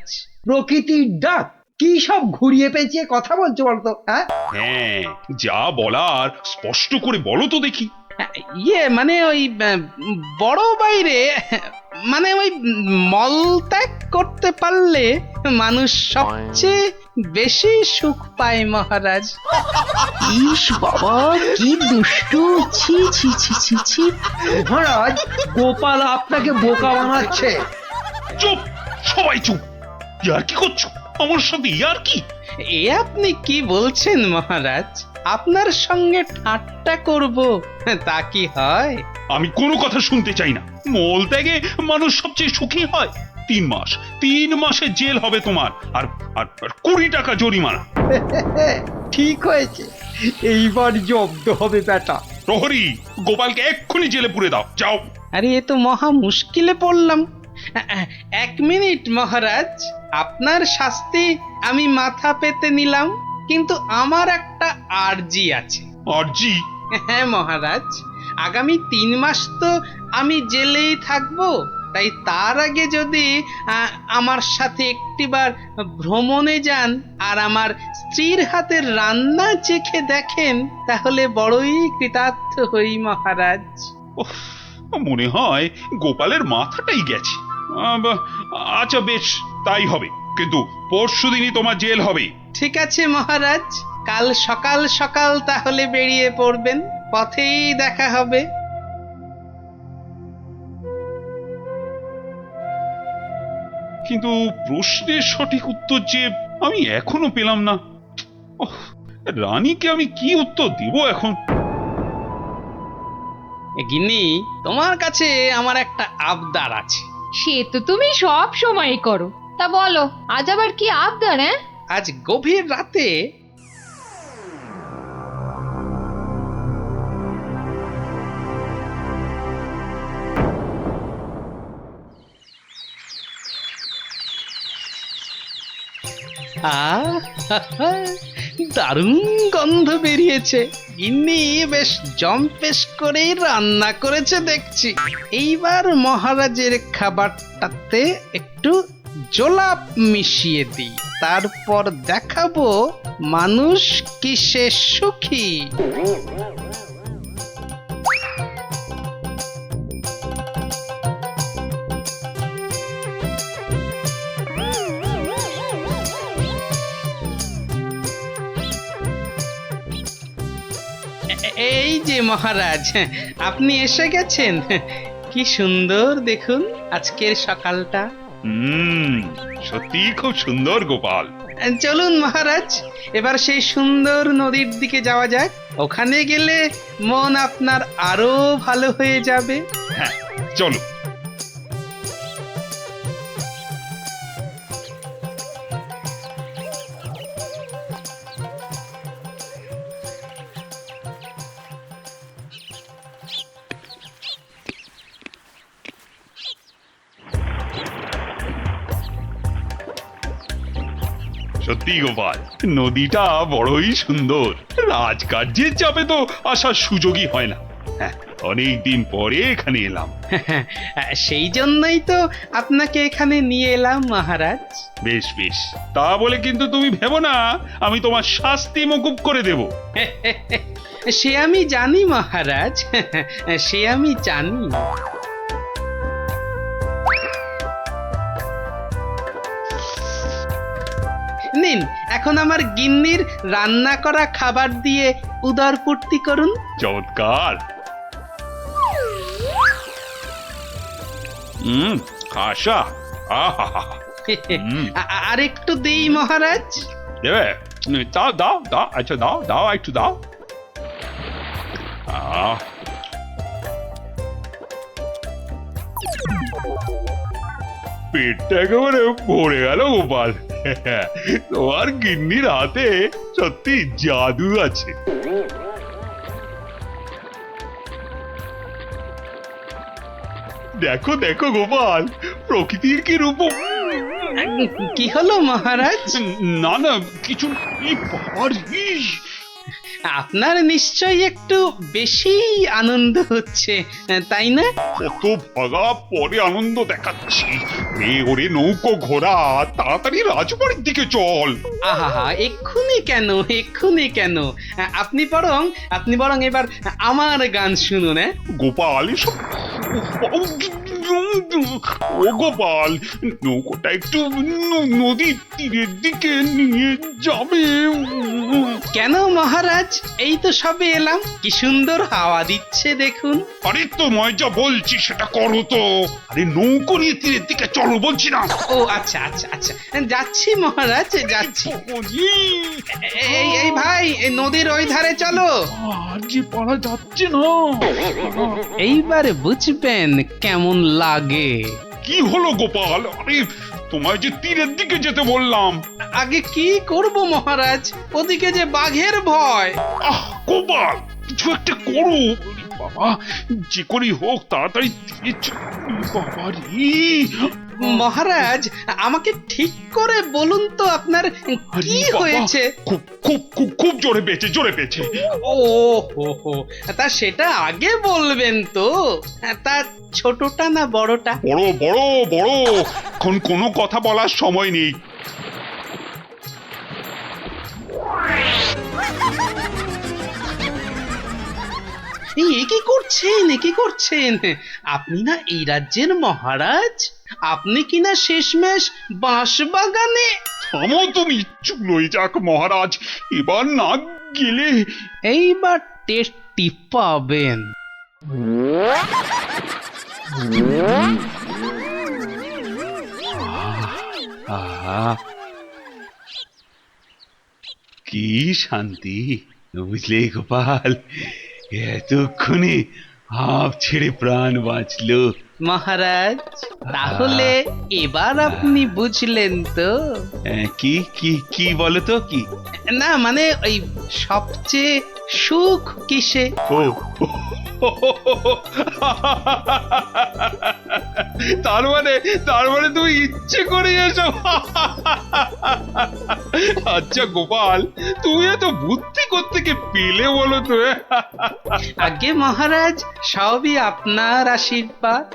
প্রকৃতির ডাক? কি সব ঘুরিয়ে পেঁচিয়ে কথা বলছো বলতো? হ্যাঁ, যা বলার স্পষ্ট করে বলো তো দেখি। মানে ওই বড় বাইরে, মানে ওই মলত্যাগ করতে পারলে মানুষ সবচেয়ে বেশি সুখ পায় মহারাজ। ইস বাবা, কি দুষ্টু! ছি ছি ছি ছি ছি! মহারাজ, গোপাল আপনাকে বোকা বানাচ্ছে। চুপ, সবাই চুপ। ইয়ার কি করছো আমার সাথে? ইয়ার কি? এ আপনি কি বলছেন মহারাজ? আপনার সঙ্গে ঠাট্টা করব তা কি হয়? আমি কোনো কথা শুনতে চাই না। মল ত্যাগে মানুষ সবচেয়ে সুখী হয়। 3 মাসের জেল হবে তোমার, আর 20 টাকা জরিমানা। ঠিক হয়েছে, এইবার জব্দ হবে বেটা। প্রহরী, গোপালকে এক্ষুনি জেলে পুরে দাও, যাও। আরে এ তো মহা মুশকিলে পড়লাম। 1 মিনিট মহারাজ, আপনার শাস্তি আমি মাথা পেতে নিলাম, কিন্তু আমার একটা আর্জি আছে। আর্জি? হ্যাঁ মহারাজ, আগামী 3 মাস তো আমি জেলেই থাকবো, তাই তার আগে যদি আমার সাথে একটিবার ভ্রমণে যান আর আমার স্ত্রীর হাতের রান্না চেখে দেখেন, তাহলে বড়ই কৃতার্থ হই মহারাজ। মনে হয় গোপালের মাথাটাই গেছে। আচ্ছা বেশ, তাই হবে, কিন্তু পরশুদিনই তোমার জেল হবে। ঠিক আছে মহারাজ, কাল সকাল সকাল তাহলে বেরিয়ে পড়বেন, পথেই দেখা হবে। কিন্তু প্রশ্নের সঠিক উত্তর যে আমি এখনো পেলাম না। রানীকে আমি কি উত্তর দিব এখন? গিন্নি, তোমার কাছে আমার একটা আবদার আছে। সে তো তুমি সব সময় করো। তা বলো, আজ আবার কি আবদার? আজ গভীর রাতে দারুণ গন্ধ বেরিয়েছে। গিন্নি বেশ জম্পেশ করেই রান্না করেছে দেখছি। এইবার মহারাজের খাবারটাতে একটু জোলাপ মিশিয়ে দিই, তারপর দেখাবো মানুষ কিসে সুখী। এই যে মহারাজ, আপনি এসে গেছেন। কি সুন্দর দেখুন আজকের সকালটা। সত্যি খুব সুন্দর গোপাল। চলুন মহারাজ, এবার সেই সুন্দর নদীর দিকে যাওয়া যাক। ওখানে গেলে মন আপনার আরো ভালো হয়ে যাবে। হ্যাঁ, চলো। সত্যি গোপাল, নদীটা বড়ই সুন্দর। রাজকার্যের চাপে তো আসার সুযোগই হয় না। হ্যাঁ, অনেক দিন পরে এখানে এলাম। সেই জন্যই তো আপনাকে এখানে নিয়ে এলাম মহারাজ। বেশ বেশ, তা বলে কিন্তু তুমি ভেবো না আমি তোমার শাস্তি মকুব করে দেব। সে আমি জানি মহারাজ, সে আমি জানি। নিন, এখন আমার গিন্নির রান্না করা খাবার দিয়ে উদর পূর্তি করুন। চমৎকার। খাসা, আহা, আর একটু দেই মহারাজ। দেবে? দাও দাও দাও, আচ্ছা দাও দাও, একটু দাও। পেটটা একেবারে ভরে গেল গোপাল। তোমার গিন্নির হাতে সত্যি জাদু আছে। দেখো দেখো গোপাল, প্রকৃতির কি রূপ। কি হলো মহারাজ? না না, কিছু। আপনার নিশ্চয়ই একটু বেশি আনন্দ হচ্ছে, তাই না? কত ভাগা পরে আনন্দ দেখাচ্ছি। ওরে নৌকো ঘোড়া, তাড়াতাড়ি রাজবাড়ির দিকে চল। আহা, এক্ষুনি কেন, এক্ষুনি কেন? আপনি বরং এবার আমার গান শুনুন। গোপাল, ও গোপাল, নৌকোটা একটু নদীর তীরের দিকে নিয়ে যাবে। কেন মহারাজ, এই তো সবে এলাম, কি সুন্দর হাওয়া দিচ্ছে দেখুন। আরে তোমায় যা বলছি সেটা করো তো। আরে নৌকো নিয়ে তীরের দিকে চলো বলছি না। ও আচ্ছা আচ্ছা আচ্ছা, যাচ্ছি মহারাজ, যাচ্ছি। এই ভাই, এই নদীর ওই ধারে চলো। আজকে পারা যাচ্ছে না। এইবারে বুঝবেন কেমন লাগে। কি হলো গোপাল? আরে তোমায় যে তীরের দিকে যেতে বললাম। আগে কি করব মহারাজ, ওদিকে যে বাঘের ভয়। আহ গোপাল, কিছু একটা করো। বাবা, যে করেই হোক তাড়াতাড়ি তীরে বাবা রে। মহারাজ, আমাকে ঠিক করে বলুন তো আপনার কি হয়েছে? খুব খুব খুব খুব জোরে পেয়েছে, জোরে পেয়েছে। ও হো, তা সেটা আগে বলবেন তো। তা ছোটটা না বড়টা? বড় বড় বড়, এখন কোনো কথা বলার সময় নেই। কি করছেন? আপনি না এই রাজ্যের মহারাজ? আপনি কি না শেষমেশ বাঁশ বাগানে? থামো তুমি, চুলোই যাক মহারাজ, এবার না গেলে। এইবার টেস্টি পাবেন। কি শান্তি, বুঝলে গোপাল, এতক্ষণে হাঁপ ছেড়ে প্রাণ বাঁচলো। মহারাজ, তাহলে এবার আপনি বুঝলেন তো? কি কি কি বলো তো? কি না মানে ওই সবচেয়ে সুখ কিসে? ও তার মানে তুমি ইচ্ছে করে এসব। আচ্ছা গোপাল, তুমি এত বুদ্ধি কোত্থেকে পেলে বলো তো? আগে মহারাজ, সবই আপনার আশীর্বাদ।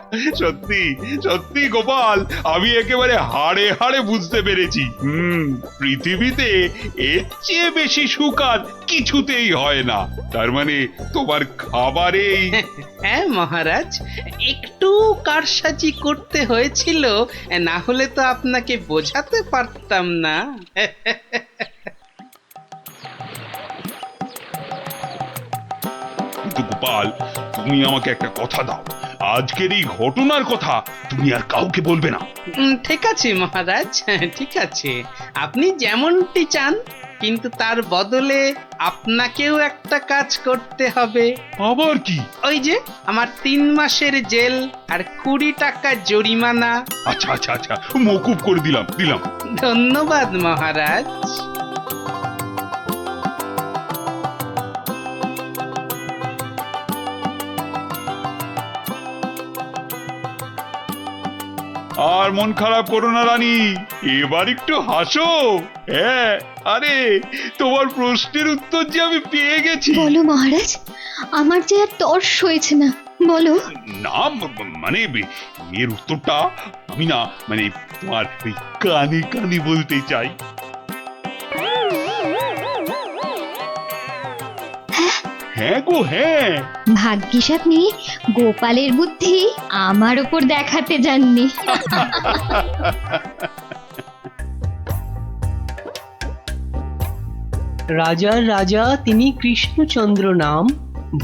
সত্যি সত্যি গোপাল, আমি একেবারে হাড়ে হাড়ে বুঝতে পেরেছি। পৃথিবীতে এর চেয়ে বেশি সুখ আর কিছুতেই হয় না। তার মানে তোমার খাবারেই। হ্যাঁ মহারাজ, একটু কারসাজি করতে হয়েছিল, না হলে তো আপনাকে বোঝাতে পারতাম না। গোপাল, তুমি আমাকে একটা কথা দাও, আজকের এই ঘটনার কথা তুমি আর কাউকে বলবে না। ঠিক আছে মহারাজ, ঠিক আছে, আপনি যেমনটি চান, কিন্তু তার বদলে আপনাকেও একটা কাজ করতে হবে। আবার কি? ওই যে আমার 3 মাসের জেল আর 20 টাকা জরিমানা। আচ্ছা আচ্ছা আচ্ছা, মকুব করে দিলাম। ধন্যবাদ মহারাজ। আর মন খারাপ করো না রানী, এবার একটু হাসো। হ্যাঁ, আরে তোমার প্রশ্নের উত্তর যে আমি পেয়ে গেছি। বলো মহারাজ, আমার যে আর তর্স হয়েছে না, বলো। না মানে এর উত্তরটা আমি না মানে তোমার ওই কানে কানে বলতে চাই। হ্যাঁ গো হ্যাঁ। ভাগ্যিস আপনি গোপালের বুদ্ধি আমার ওপর দেখাতে যাননি। রাজার রাজা তিনি কৃষ্ণচন্দ্র নাম,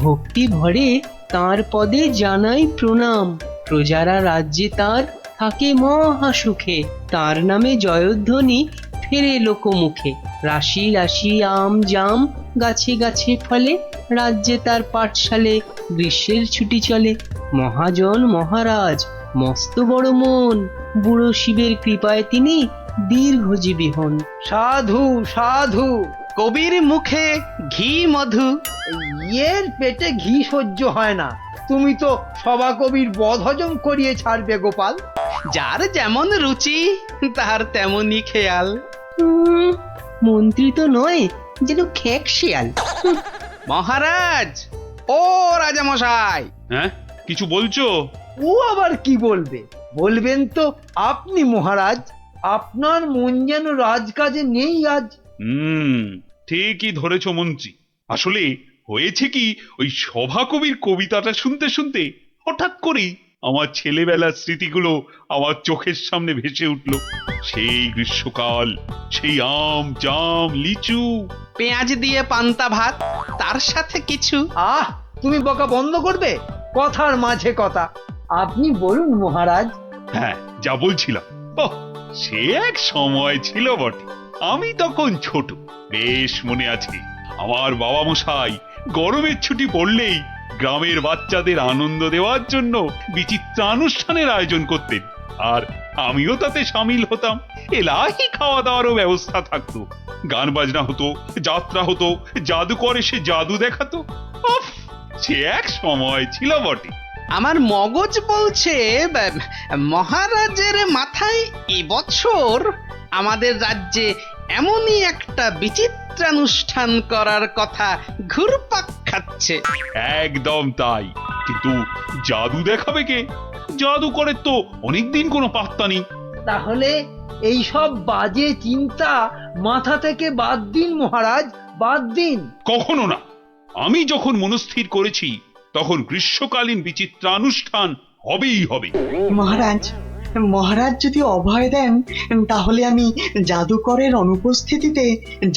ভক্তি ভরে তাঁর পদে জানাই প্রণাম। প্রজারা রাজ্যে তার থাকে মহা সুখে, তার নামে জয়ধ্বনি ফেরে লোকমুখে। রাশি রাশি আম জাম গাছে গাছে ফলে, রাজ্যে তার পাঠশালে গ্রীষ্মের ছুটি চলে। মহাজন মহারাজ মস্ত বড় মন, বুড়ো শিবের কৃপায় তিনি দীর্ঘজীবী হন। সাধু সাধু, কবির মুখে ঘি মধু। এর পেটে ঘি সহ্য হয় না, তুমি তো সভা কবির বদ হজম করিয়ে ছাড়বে গোপাল। যার যেমন রুচি তার তেমনই খেয়াল। মন্ত্রী তো নয়, যেন খেক শিয়াল। মহারাজ, ও রাজা মশাই। হ্যাঁ, কিছু বলছো? ও আবার কি বলবে? বলবেন তো আপনি মহারাজ, আপনার মন যেন রাজকাজে নেই আজ। ঠিকই ধরেছ মন্ত্রী। আসলে হয়েছে কি, ওই সভাকবির কবিতাটা শুনতে শুনতে হঠাৎ করেই আমার ছেলেবেলার স্মৃতিগুলো আমার চোখের সামনে ভেসে উঠল। সেই গ্রীষ্মকাল, সেই আম জাম লিচু, পেঁয়াজ দিয়ে পান্তা ভাত, তার সাথে কিছু। আহ, তুমি বকা বন্ধ করবে? কথার মাঝে কথা, আপনি বলুন মহারাজ। হ্যাঁ, যা বলছিলাম, সে এক সময় ছিল বটে। আমি তখন ছোট, বেশ মনে আছে। আমার বাবা মশাই গরমের ছুটি পড়লেই গ্রামের বাচ্চাদের আনন্দ দেওয়ার জন্য বিচিত্রানুষ্ঠানের আয়োজন করতেন, আর আমিও তাতে সামিল হতাম। এলাহি খাওয়া দাওয়ারও ব্যবস্থা থাকতো, গান বাজনা হতো, যাত্রা হতো, জাদুকর এসে জাদু দেখাতো। সে এক সময় ছিল বটে। আমার মগজ বলছে মহারাজের মাথায় এবছর আমাদের রাজ্যে এমনই একটা বিচিত্রানুষ্ঠান করার কথা ঘুরপাক খাচ্ছে। একদম তাই, কিন্তু জাদু দেখাবে কে? জাদুকরের তো অনেকদিন কোনো পাত্তা নেই। তাহলে এই সব বাজে চিন্তা মাথা থেকে বাদ দিন মহারাজ, বাদ দিন। কখনো না। আমি যখন মনস্থির করেছি তখন গ্রীষ্মকালীন বিচিত্রানুষ্ঠান হবেই হবে। মহারাজ, মহারাজ যদি অভয় দেন তাহলে আমি জাদুকরের অনুপস্থিতিতে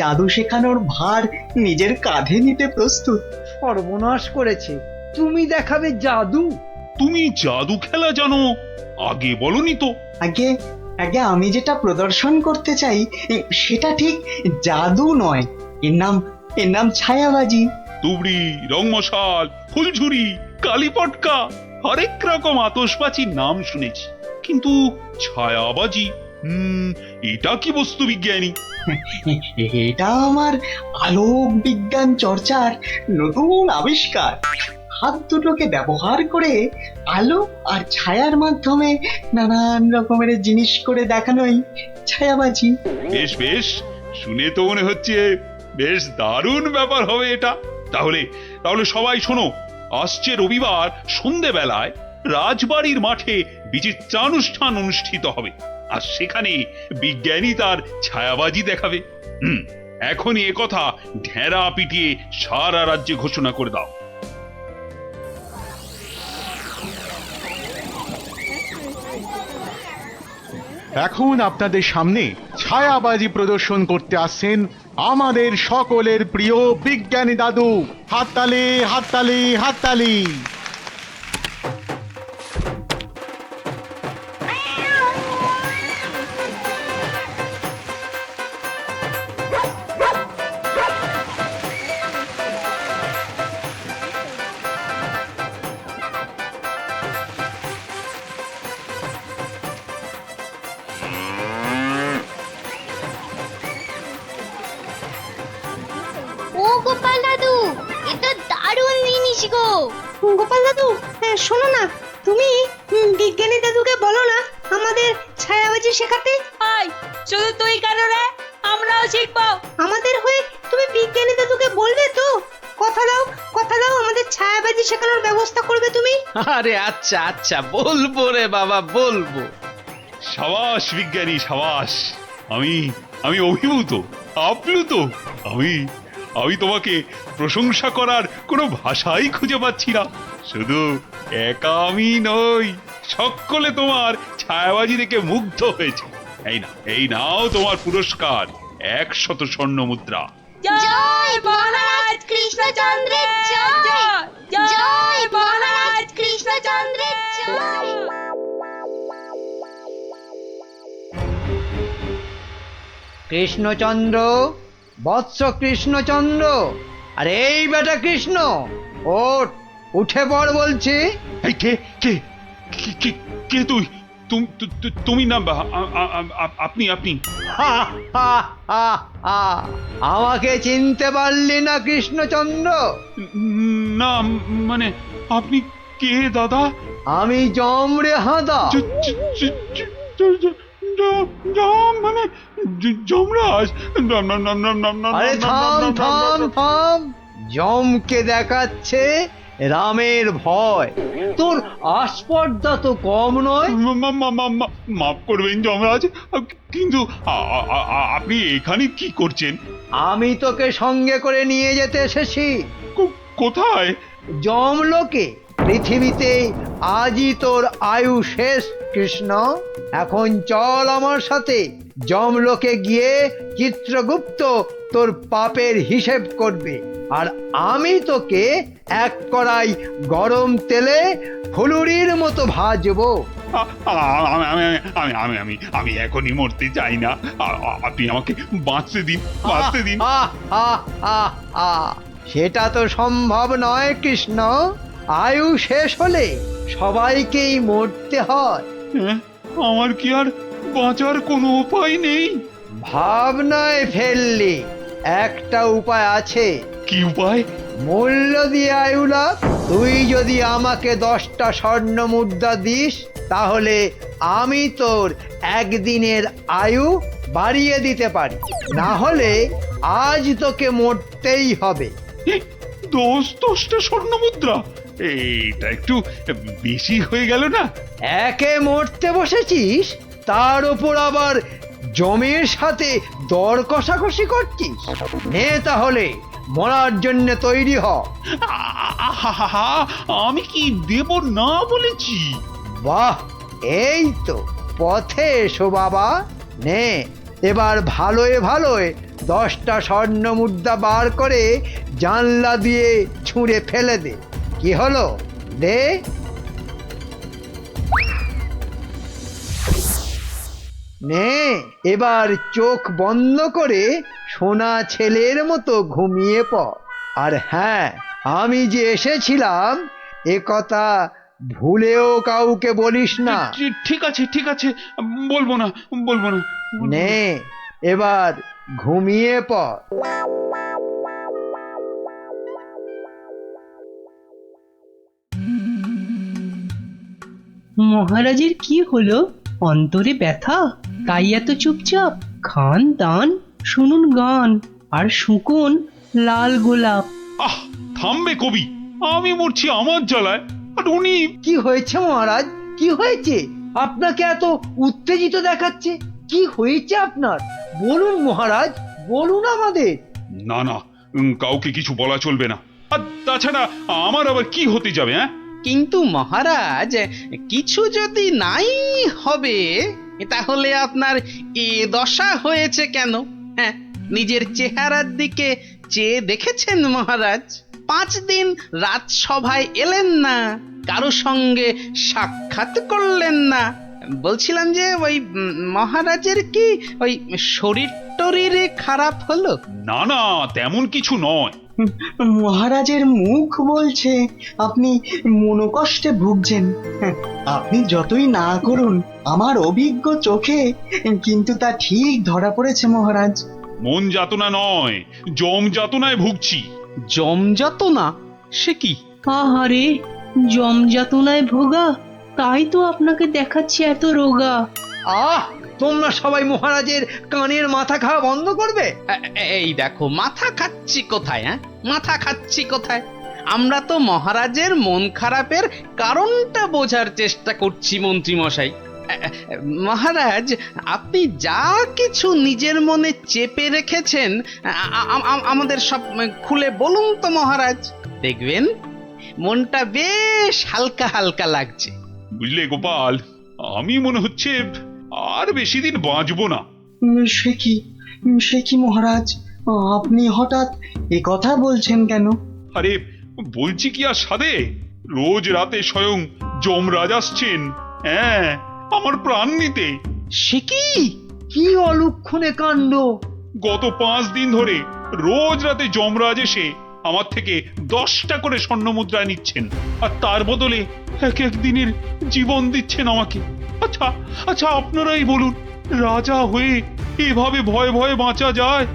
জাদু শেখানোর ভার নিজের কাঁধে নিতে প্রস্তুত। সর্বনাশ করেছে, তুমি দেখাবে জাদু? তুমি জাদু খেলা জানো? আগে বলনি তো। আগে আগে আমি যেটা প্রদর্শন করতে চাই সেটা ঠিক জাদু নয়, এর নাম ছায়াবাজি। তুবড়ি, রংমশাল, ফুলঝুরি, কালীপটকা, হরেক রকম আতশবাজির নাম শুনেছি, কিন্তু ছায়াবাজি, এটা কি বস্তু বিজ্ঞানী? এটা আমার আলোক বিজ্ঞান চর্চার নতুন আবিষ্কার। হাত দুটোকে ব্যবহার করে আলো আর ছায়ার মাধ্যমে নানান রকমের জিনিস করে দেখানোই ছায়াবাজি। বেশ বেশ, শুনে তো মনে হচ্ছে বেশ দারুণ ব্যাপার হবে এটা। তাহলে সবাই শোনো, আসছে রবিবার সন্ধেবেলায় রাজবাড়ির মাঠে বিচিত্রানুষ্ঠান অনুষ্ঠিত হবে, আর সেখানে বিজ্ঞানী তার ছায়াবাজি দেখাবে। এখনই এ কথা ঢেরা পিটিয়ে সারা রাজ্যে ঘোষণা করে দাও। এখন আপনাদের সামনে ছায়াবাজি প্রদর্শন করতে আসছেন আমাদের সকলের প্রিয় বিজ্ঞানী দাদু। হাততালি, হাততালি, হাততালি। ও গোপাল দাদু, এটা দারুণ জিনিস গো। গোপাল দাদু, শোনো না, তুমি বিজ্ঞানী দাদুকে বলো না আমাদের ছায়াবাজি শেখাতে? আয়, শুধু তুই কেন রে? আমরাও শিখবো। আমাদের হয়ে তুমি বিজ্ঞানী দাদুকে বলবে তো? কথা দাও, কথা দাও, আমাদের ছায়াবাজি শেখানোর ব্যবস্থা করবে তুমি। আরে আচ্ছা আচ্ছা, বলবো রে বাবা, বলবো। সাবাস বিজ্ঞানী, সাবাস। আমি আমি অভিভূত, আপ্লুত। আমি তোমাকে প্রশংসা করার কোনো ভাষাই খুঁজে পাচ্ছি না। শুধু একা আমি নই, সকলে তোমার ছায়াবাজি দেখে মুগ্ধ হয়েছে। এই নাও তোমার পুরস্কার, 100 স্বর্ণ মুদ্রা। জয় মহারাজ কৃষ্ণচন্দ্রের জয়! জয় মহারাজ কৃষ্ণচন্দ্রের জয়! কৃষ্ণচন্দ্র, বৎস কৃষ্ণচন্দ্র, আর এই বেটা কৃষ্ণ, ওঠ, উঠে পড় বলছি। এই কে কে কে কে- কে তুই? তুমি না আপনি? হা, হা, হা, হা। আমাকে চিনতে পারলি না কৃষ্ণচন্দ্র? না, মানে আপনি কে দাদা? আমি যম রে হাঁদা। মানে যমরাজ? আরে থাম থাম থাম, যমকে দেখাচ্ছে রামের ভয়। তোর আস্পর্ধা তো কম নয়। মাফ করবেন যমরাজ, কিন্তু আপনি এখানে কি করছেন? আমি তোকে সঙ্গে করে নিয়ে যেতে এসেছি। কোথায়? যমলোকে। পৃথিবীতে আজই তোর আয়ু শেষ কৃষ্ণ। এখন চল আমার সাথে। যমলোকে গিয়ে চিত্রগুপ্ত তোর পাপের হিসেব করবে, আর আমি তোকে এক কড়াই গরম তেলে ফুলুরির মতো ভাজবো। আমি এখনই মরতে চাই না। আপনি আমাকে বাঁচতে দিন, বাঁচতে দিন। সেটা তো সম্ভব নয় কৃষ্ণ। আয়ু শেষ হলে সবাইকেই মরতে হয়। আমার কি আর বাঁচার কোনো উপায় নেই? ভাবনায় ফেললি, একটা উপায় আছে। কি উপায়? মূল্য দিয়ে আয়ু লাভ। তুই যদি আমাকে 10টা স্বর্ণ মুদ্রা দিস, তাহলে আমি তোর একদিনের আয়ু বাড়িয়ে দিতে পারি। না হলে আজ তোকে মরতেই হবে। 10টা স্বর্ণ মুদ্রা? এটা একটু বেশি হয়ে গেল না? একে মরতে বসেছিস, তার উপর আবার জমির সাথে দর কষাকষি করছিস। নে তাহলে, মরার জন্য তৈরি হ। আমি কি দেব না বলেছি? বাহ, এই তো পথে এসো বাবা। নে, এবার ভালোয় ভালোয় 10টা স্বর্ণ মুদ্রা বার করে জানলা দিয়ে ছুঁড়ে ফেলে দে। কি হলো? দে। নে, এবার চোখ বন্ধ করে সোনা ছেলের মতো ঘুমিয়ে পড়। আর হ্যাঁ, আমি যে এসেছিলাম এ কথা ভুলেও কাউকে বলিস না। ঠিক আছে, ঠিক আছে, বলবো না। নে, এবার ঘুমিয়ে পড়। মহারাজের কি হলো? অন্তরে ব্যথা, তাই এত চুপচাপ? খান দান, শুনুন গান, আর শুকুন লাল গোলাপ। আহ, থামবে কবি, আমি মরছি আমার জ্বালায়, আর উনি। কি হয়েছে মহারাজ? কি হয়েছে? আপনাকে এত উত্তেজিত দেখাচ্ছে। কি হয়েছে আপনার? বলুন মহারাজ, বলুন আমাদের। না না, কাউকে কিছু বলা চলবে না। আর তাছাড়া আমার আবার কি হতে যাবে? কিন্তু মহারাজ, কিছু যদি নাই হবে, তাহলে আপনার এ দশা হয়েছে কেন? হ্যাঁ, নিজের চেহারার দিকে চেয়ে দেখেছেন মহারাজ? 5 দিন রাজসভায় এলেন না, কারো সঙ্গে সাক্ষাৎ করলেন না। বলছিলাম যে ওই মহারাজের কি ওই শরীর টরীরে খারাপ হলো? না না, তেমন কিছু নয়। মহারাজের মুখ বলছে আপনি মনোকষ্টে ভুগছেন। আপনি যতই না করুন, আমার অভিজ্ঞ চোখে কিন্তু তা ঠিক ধরা পড়েছে মহারাজ। মন যাতনা নয়, জম যাতনায় ভুগছি। জম যাতনা? সে কি? আহারে, জমযাতনায় ভোগা, তাই তো আপনাকে দেখাচ্ছি এত রোগা। আহ, তোমরা সবাই মহারাজের কানের মাথা খাওয়া বন্ধ করবে। এই দেখো, মাথা খাচ্ছি কোথায়? হ্যাঁ, মাথা খাচ্ছি কোথায়? আমরা তো মহারাজের মন খারাপের কারণটা বোঝার চেষ্টা করছি মন্ত্রী মশাই। মহারাজ, আপনি যা কিছু নিজের মনে চেপে রেখেছেন আমাদের সব খুলে বলুন তো মহারাজ। দেখবেন মনটা বেশ হালকা হালকা লাগছে। বুঝলে গোপাল, আমি মনে হচ্ছে আর বেশি দিন বাঁচবো না। সে কি মহারাজ, আপনি হঠাৎ এ কথা বলছেন কেন? আরে বলছি কি আর সাধে, রোজ রাতে স্বয়ং যমরাজ আসছেন, হ্যাঁ, আমার প্রাণ নিতে। সে কি অলক্ষণে কাণ্ড! গত 5 দিন ধরে রোজ রাতে যমরাজ এসে আমার থেকে 10টা করে স্বর্ণ মুদ্রা নিচ্ছেন, আর তার বদলে এক এক দিনের জীবন দিচ্ছেন আমাকে। আচ্ছা আচ্ছা, আপনারাই বলুন, রাজা হয়ে এভাবে ভয়ে ভয়ে বাঁচা যায়?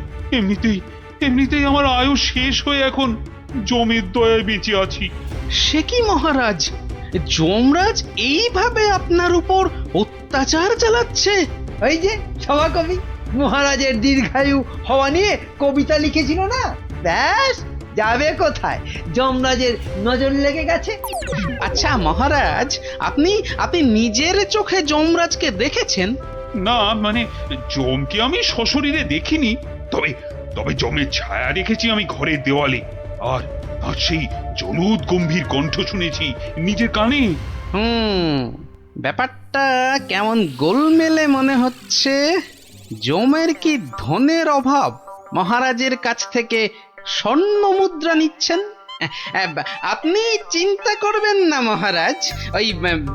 এমনিতেই আমার আয়ু শেষ হয়ে এখন জমের দয়ায় বেঁচে আছি। সে কি মহারাজ, যমরাজ এইভাবে আপনার উপর অত্যাচার চালাচ্ছে? ওই যে সভাকবি মহারাজের দীর্ঘায়ু হওয়া নিয়ে কবিতা লিখেছিল না, ব্যাস যাবে কোথায়, যমরাজের নজর লেগে গেছে। আচ্ছা মহারাজ, আপনি নিজের চোখে যমরাজকে দেখেছেন? না, মানে জমকে আমি সশরীরে দেখিনি, তবে জমের ছায়া দেখেছি আমি ঘরের দেওয়ালে, আর সেই জলুদ গম্ভীর কণ্ঠ শুনেছি নিজের কানে। ব্যাপারটা কেমন গোলমেলে মনে হচ্ছে। জমের কি ধনের অভাব মহারাজের কাছ থেকে স্বর্ণ মুদ্রা নিচ্ছেন? আপনি চিন্তা করবেন না মহারাজ, ওই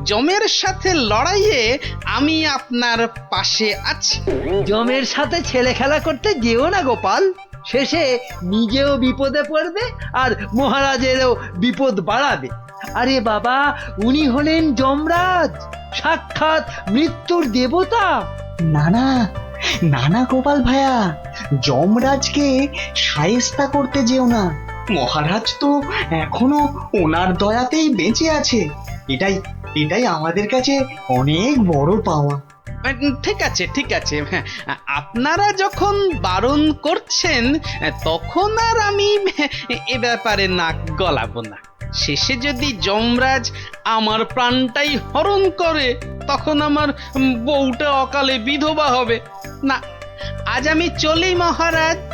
জমের সাথে লড়াইয়ে আমি আপনার পাশে আছি। জমের সাথে ছেলে খেলা করতে যেও না গোপাল, শেষে নিজেও বিপদে পড়বে আর মহারাজেরও বিপদ বাড়াবে। আরে বাবা, উনি হলেন যমরাজ, সাক্ষাৎ মৃত্যুর দেবতা। না না গোপাল ভাইয়া, যমরাজকে শায়েস্তা করতে যেও না। মহারাজ তো এখনো ওনার দয়াতেই বেঁচে আছে, এটাই আমাদের কাছে অনেক বড় পাওয়া। ঠিক আছে, হ্যাঁ, আপনারা যখন বারণ করছেন তখন আর আমি এ ব্যাপারে নাক গলাবো না। শেষে যদি যমরাজ আমার প্রাণটাই হরণ করে, তখন আমার বউটা অকালে বিধবা হবে না। আজ আমি চলি মহারাজ।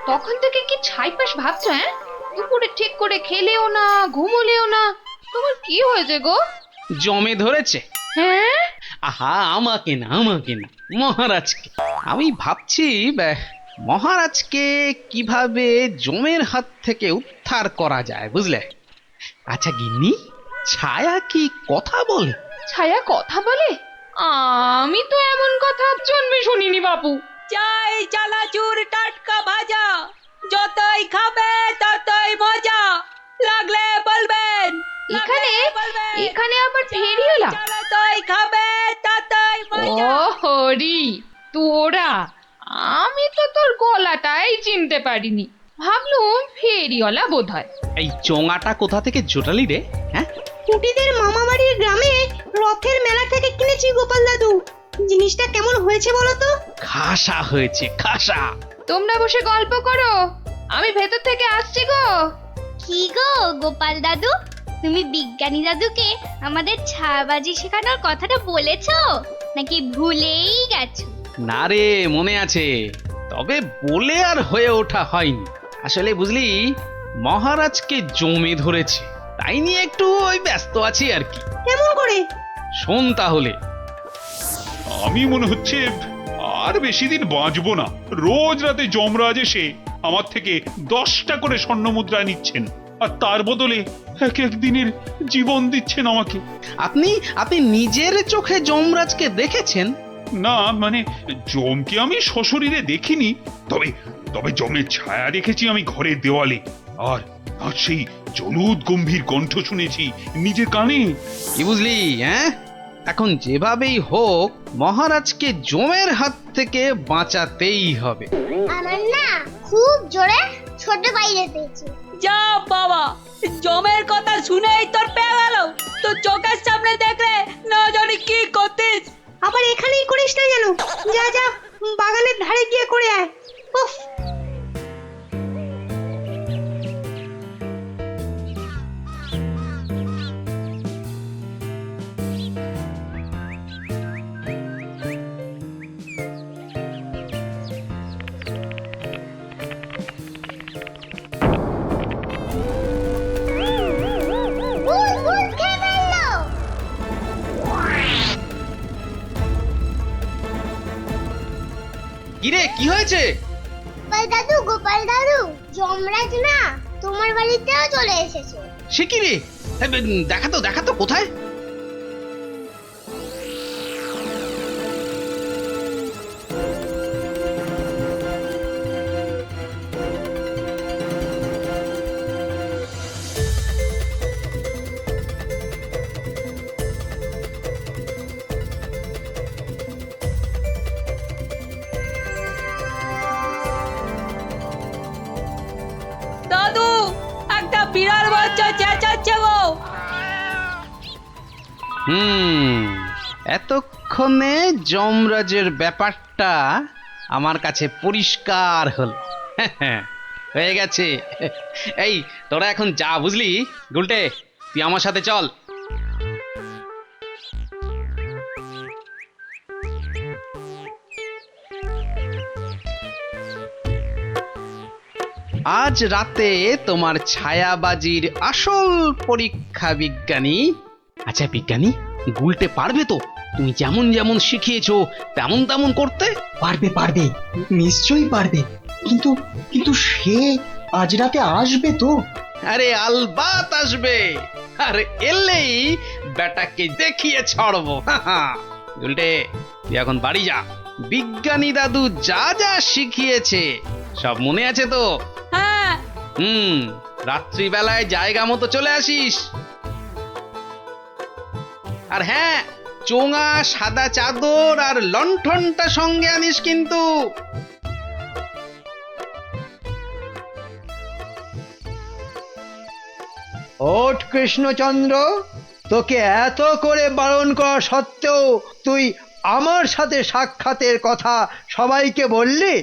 তখন থেকে কি ছাইপাশ ভাবছো? হ্যাঁ, দুপুরে ঠিক করে খেলেও না, ঘুমোলেও না, তোমার কি হয়েছে গো? জমে ধরেছে। হ্যাঁ, আহা, আমাকে না মহারাজকে। আমি ভাবছি মহারাজকে কিভাবে জমের হাত থেকে উদ্ধার করা যায়, বুঝলে? আচ্ছা গিন্নি, ছায়া কি কথা বলে? ছায়া কথা বলে? আমি তো এমন কথা জন্মে শুনিনি বাপু। চাই চানাচুর টাটকা ভাজা, যতই খাবে ততই মজা, লাগলে বলবেন। এখানে আবার ফেরিওয়ালা? যতই খাবে ততই মজা। ও হরি, তোরা! আমি তো তোর গলাটাই চিনতে পারিনি, ভাবলুম ফেরিওয়ালা বোধহয়। এই চোঙাটা কোথা থেকে জোটালি রে? হ্যাঁ, কুটিদের মামা বাড়ির গ্রামে রথের মেলা থেকে কিনেছি গোপাল দাদু। জিনিসটা কেমন হয়েছে বলো তো? খাসা হয়েছে, খাসা। তোমরা বসে গল্প করো, আমি ভেতর থেকে আসছি গো। কি গো গোপাল দাদু, তুমি বিজ্ঞানী দাদুকে আমাদের ছায়াবাজি শেখানোর কথাটা বলেছো নাকি ভুলেই গেছো? না রে, মনে আছে, তবে বলে আর হয়ে ওঠা হয়নি। আসলে বুঝলি, মহারাজকে জমে ধরেছে, তাই নিয়ে একটু ওই ব্যস্ত আছি আর কি। কেমন করে? শোন তাহলে। আমি মনে হচ্ছে আর বেশি দিন বাঁচবো না। রোজ রাতে যমরাজ এসে আমার থেকে 10টা করে স্বর্ণ মুদ্রা নিচ্ছেন, আর তার বদলে এক এক দিনের জীবন দিচ্ছেন আমাকে। আপনি নিজের চোখে যমরাজকে দেখেছেন? না, মানে জমকে আমি সশরীরে দেখিনি, তবে জমের ছায়া দেখেছি আমি ঘরের দেওয়ালে, আর আর সেই জলুদ গম্ভীর কণ্ঠ শুনেছি নিজের কানে। কি বুঝলি? হ্যাঁ, এখন যেভাবেই হোক মহারাজকে জমের হাত থেকে বাঁচাতেই হবে। আমার না খুব জোরে ছোট বাইরে পেয়েছে। যা বাবা, জমের কথা শুনেই তোর পেয়ে গেল। তো চোখের সামনে দেখলে না জানি কি করতিস। আবার এখানেই করিস না যেন। যা যা, বাগানের ধারে গিয়ে করে আয়। উফ, কিরে, কি হয়েছে? গোপাল দাদু, যমরাজ না তোমার বাড়িতেও চলে এসেছে। সে কি রে? দেখাতো কোথায়? দাদু, একটা বিড়াল বাচ্চা চেঁচাচ্ছে গো। এতক্ষণে যমরাজের ব্যাপারটা আমার কাছে পরিষ্কার হল। হয়ে গেছে। এই তোরা এখন যা, বুঝলি? গুলটে, তুই আমার সাথে চল। আজ রাতে তোমার ছায়াবাজির আসল পরীক্ষা বিজ্ঞানী। আচ্ছা বিজ্ঞানী, গুলটে পারবে তো তুমি যেমন যেমন শিখিয়েছো তেমন তেমন করতে? পারবে পারবে, নিশ্চয়ই পারবে। কিন্তু কিন্তু সে আজ রাতে আসবে তো? আরে আলবাত আসবে। আর এলেই বেটাকে দেখিয়ে ছাড়বো। গুলটে, তুই এখন বাড়ি যা। বিজ্ঞানী দাদু যা যা শিখিয়েছে সব মনে আছে তো? হ্যাঁ। রাত্রিবেলায় জায়গা মতো চলে আসিস। আর হ্যাঁ, চোঙা, সাদা চাদর আর লণ্ঠনটা সঙ্গে আনিস কিন্তু। ওঠ কৃষ্ণচন্দ্র, তোকে এত করে বারণ করা সত্ত্বেও তুই আমার সাথে সাক্ষাতের কথা সবাইকে বললি?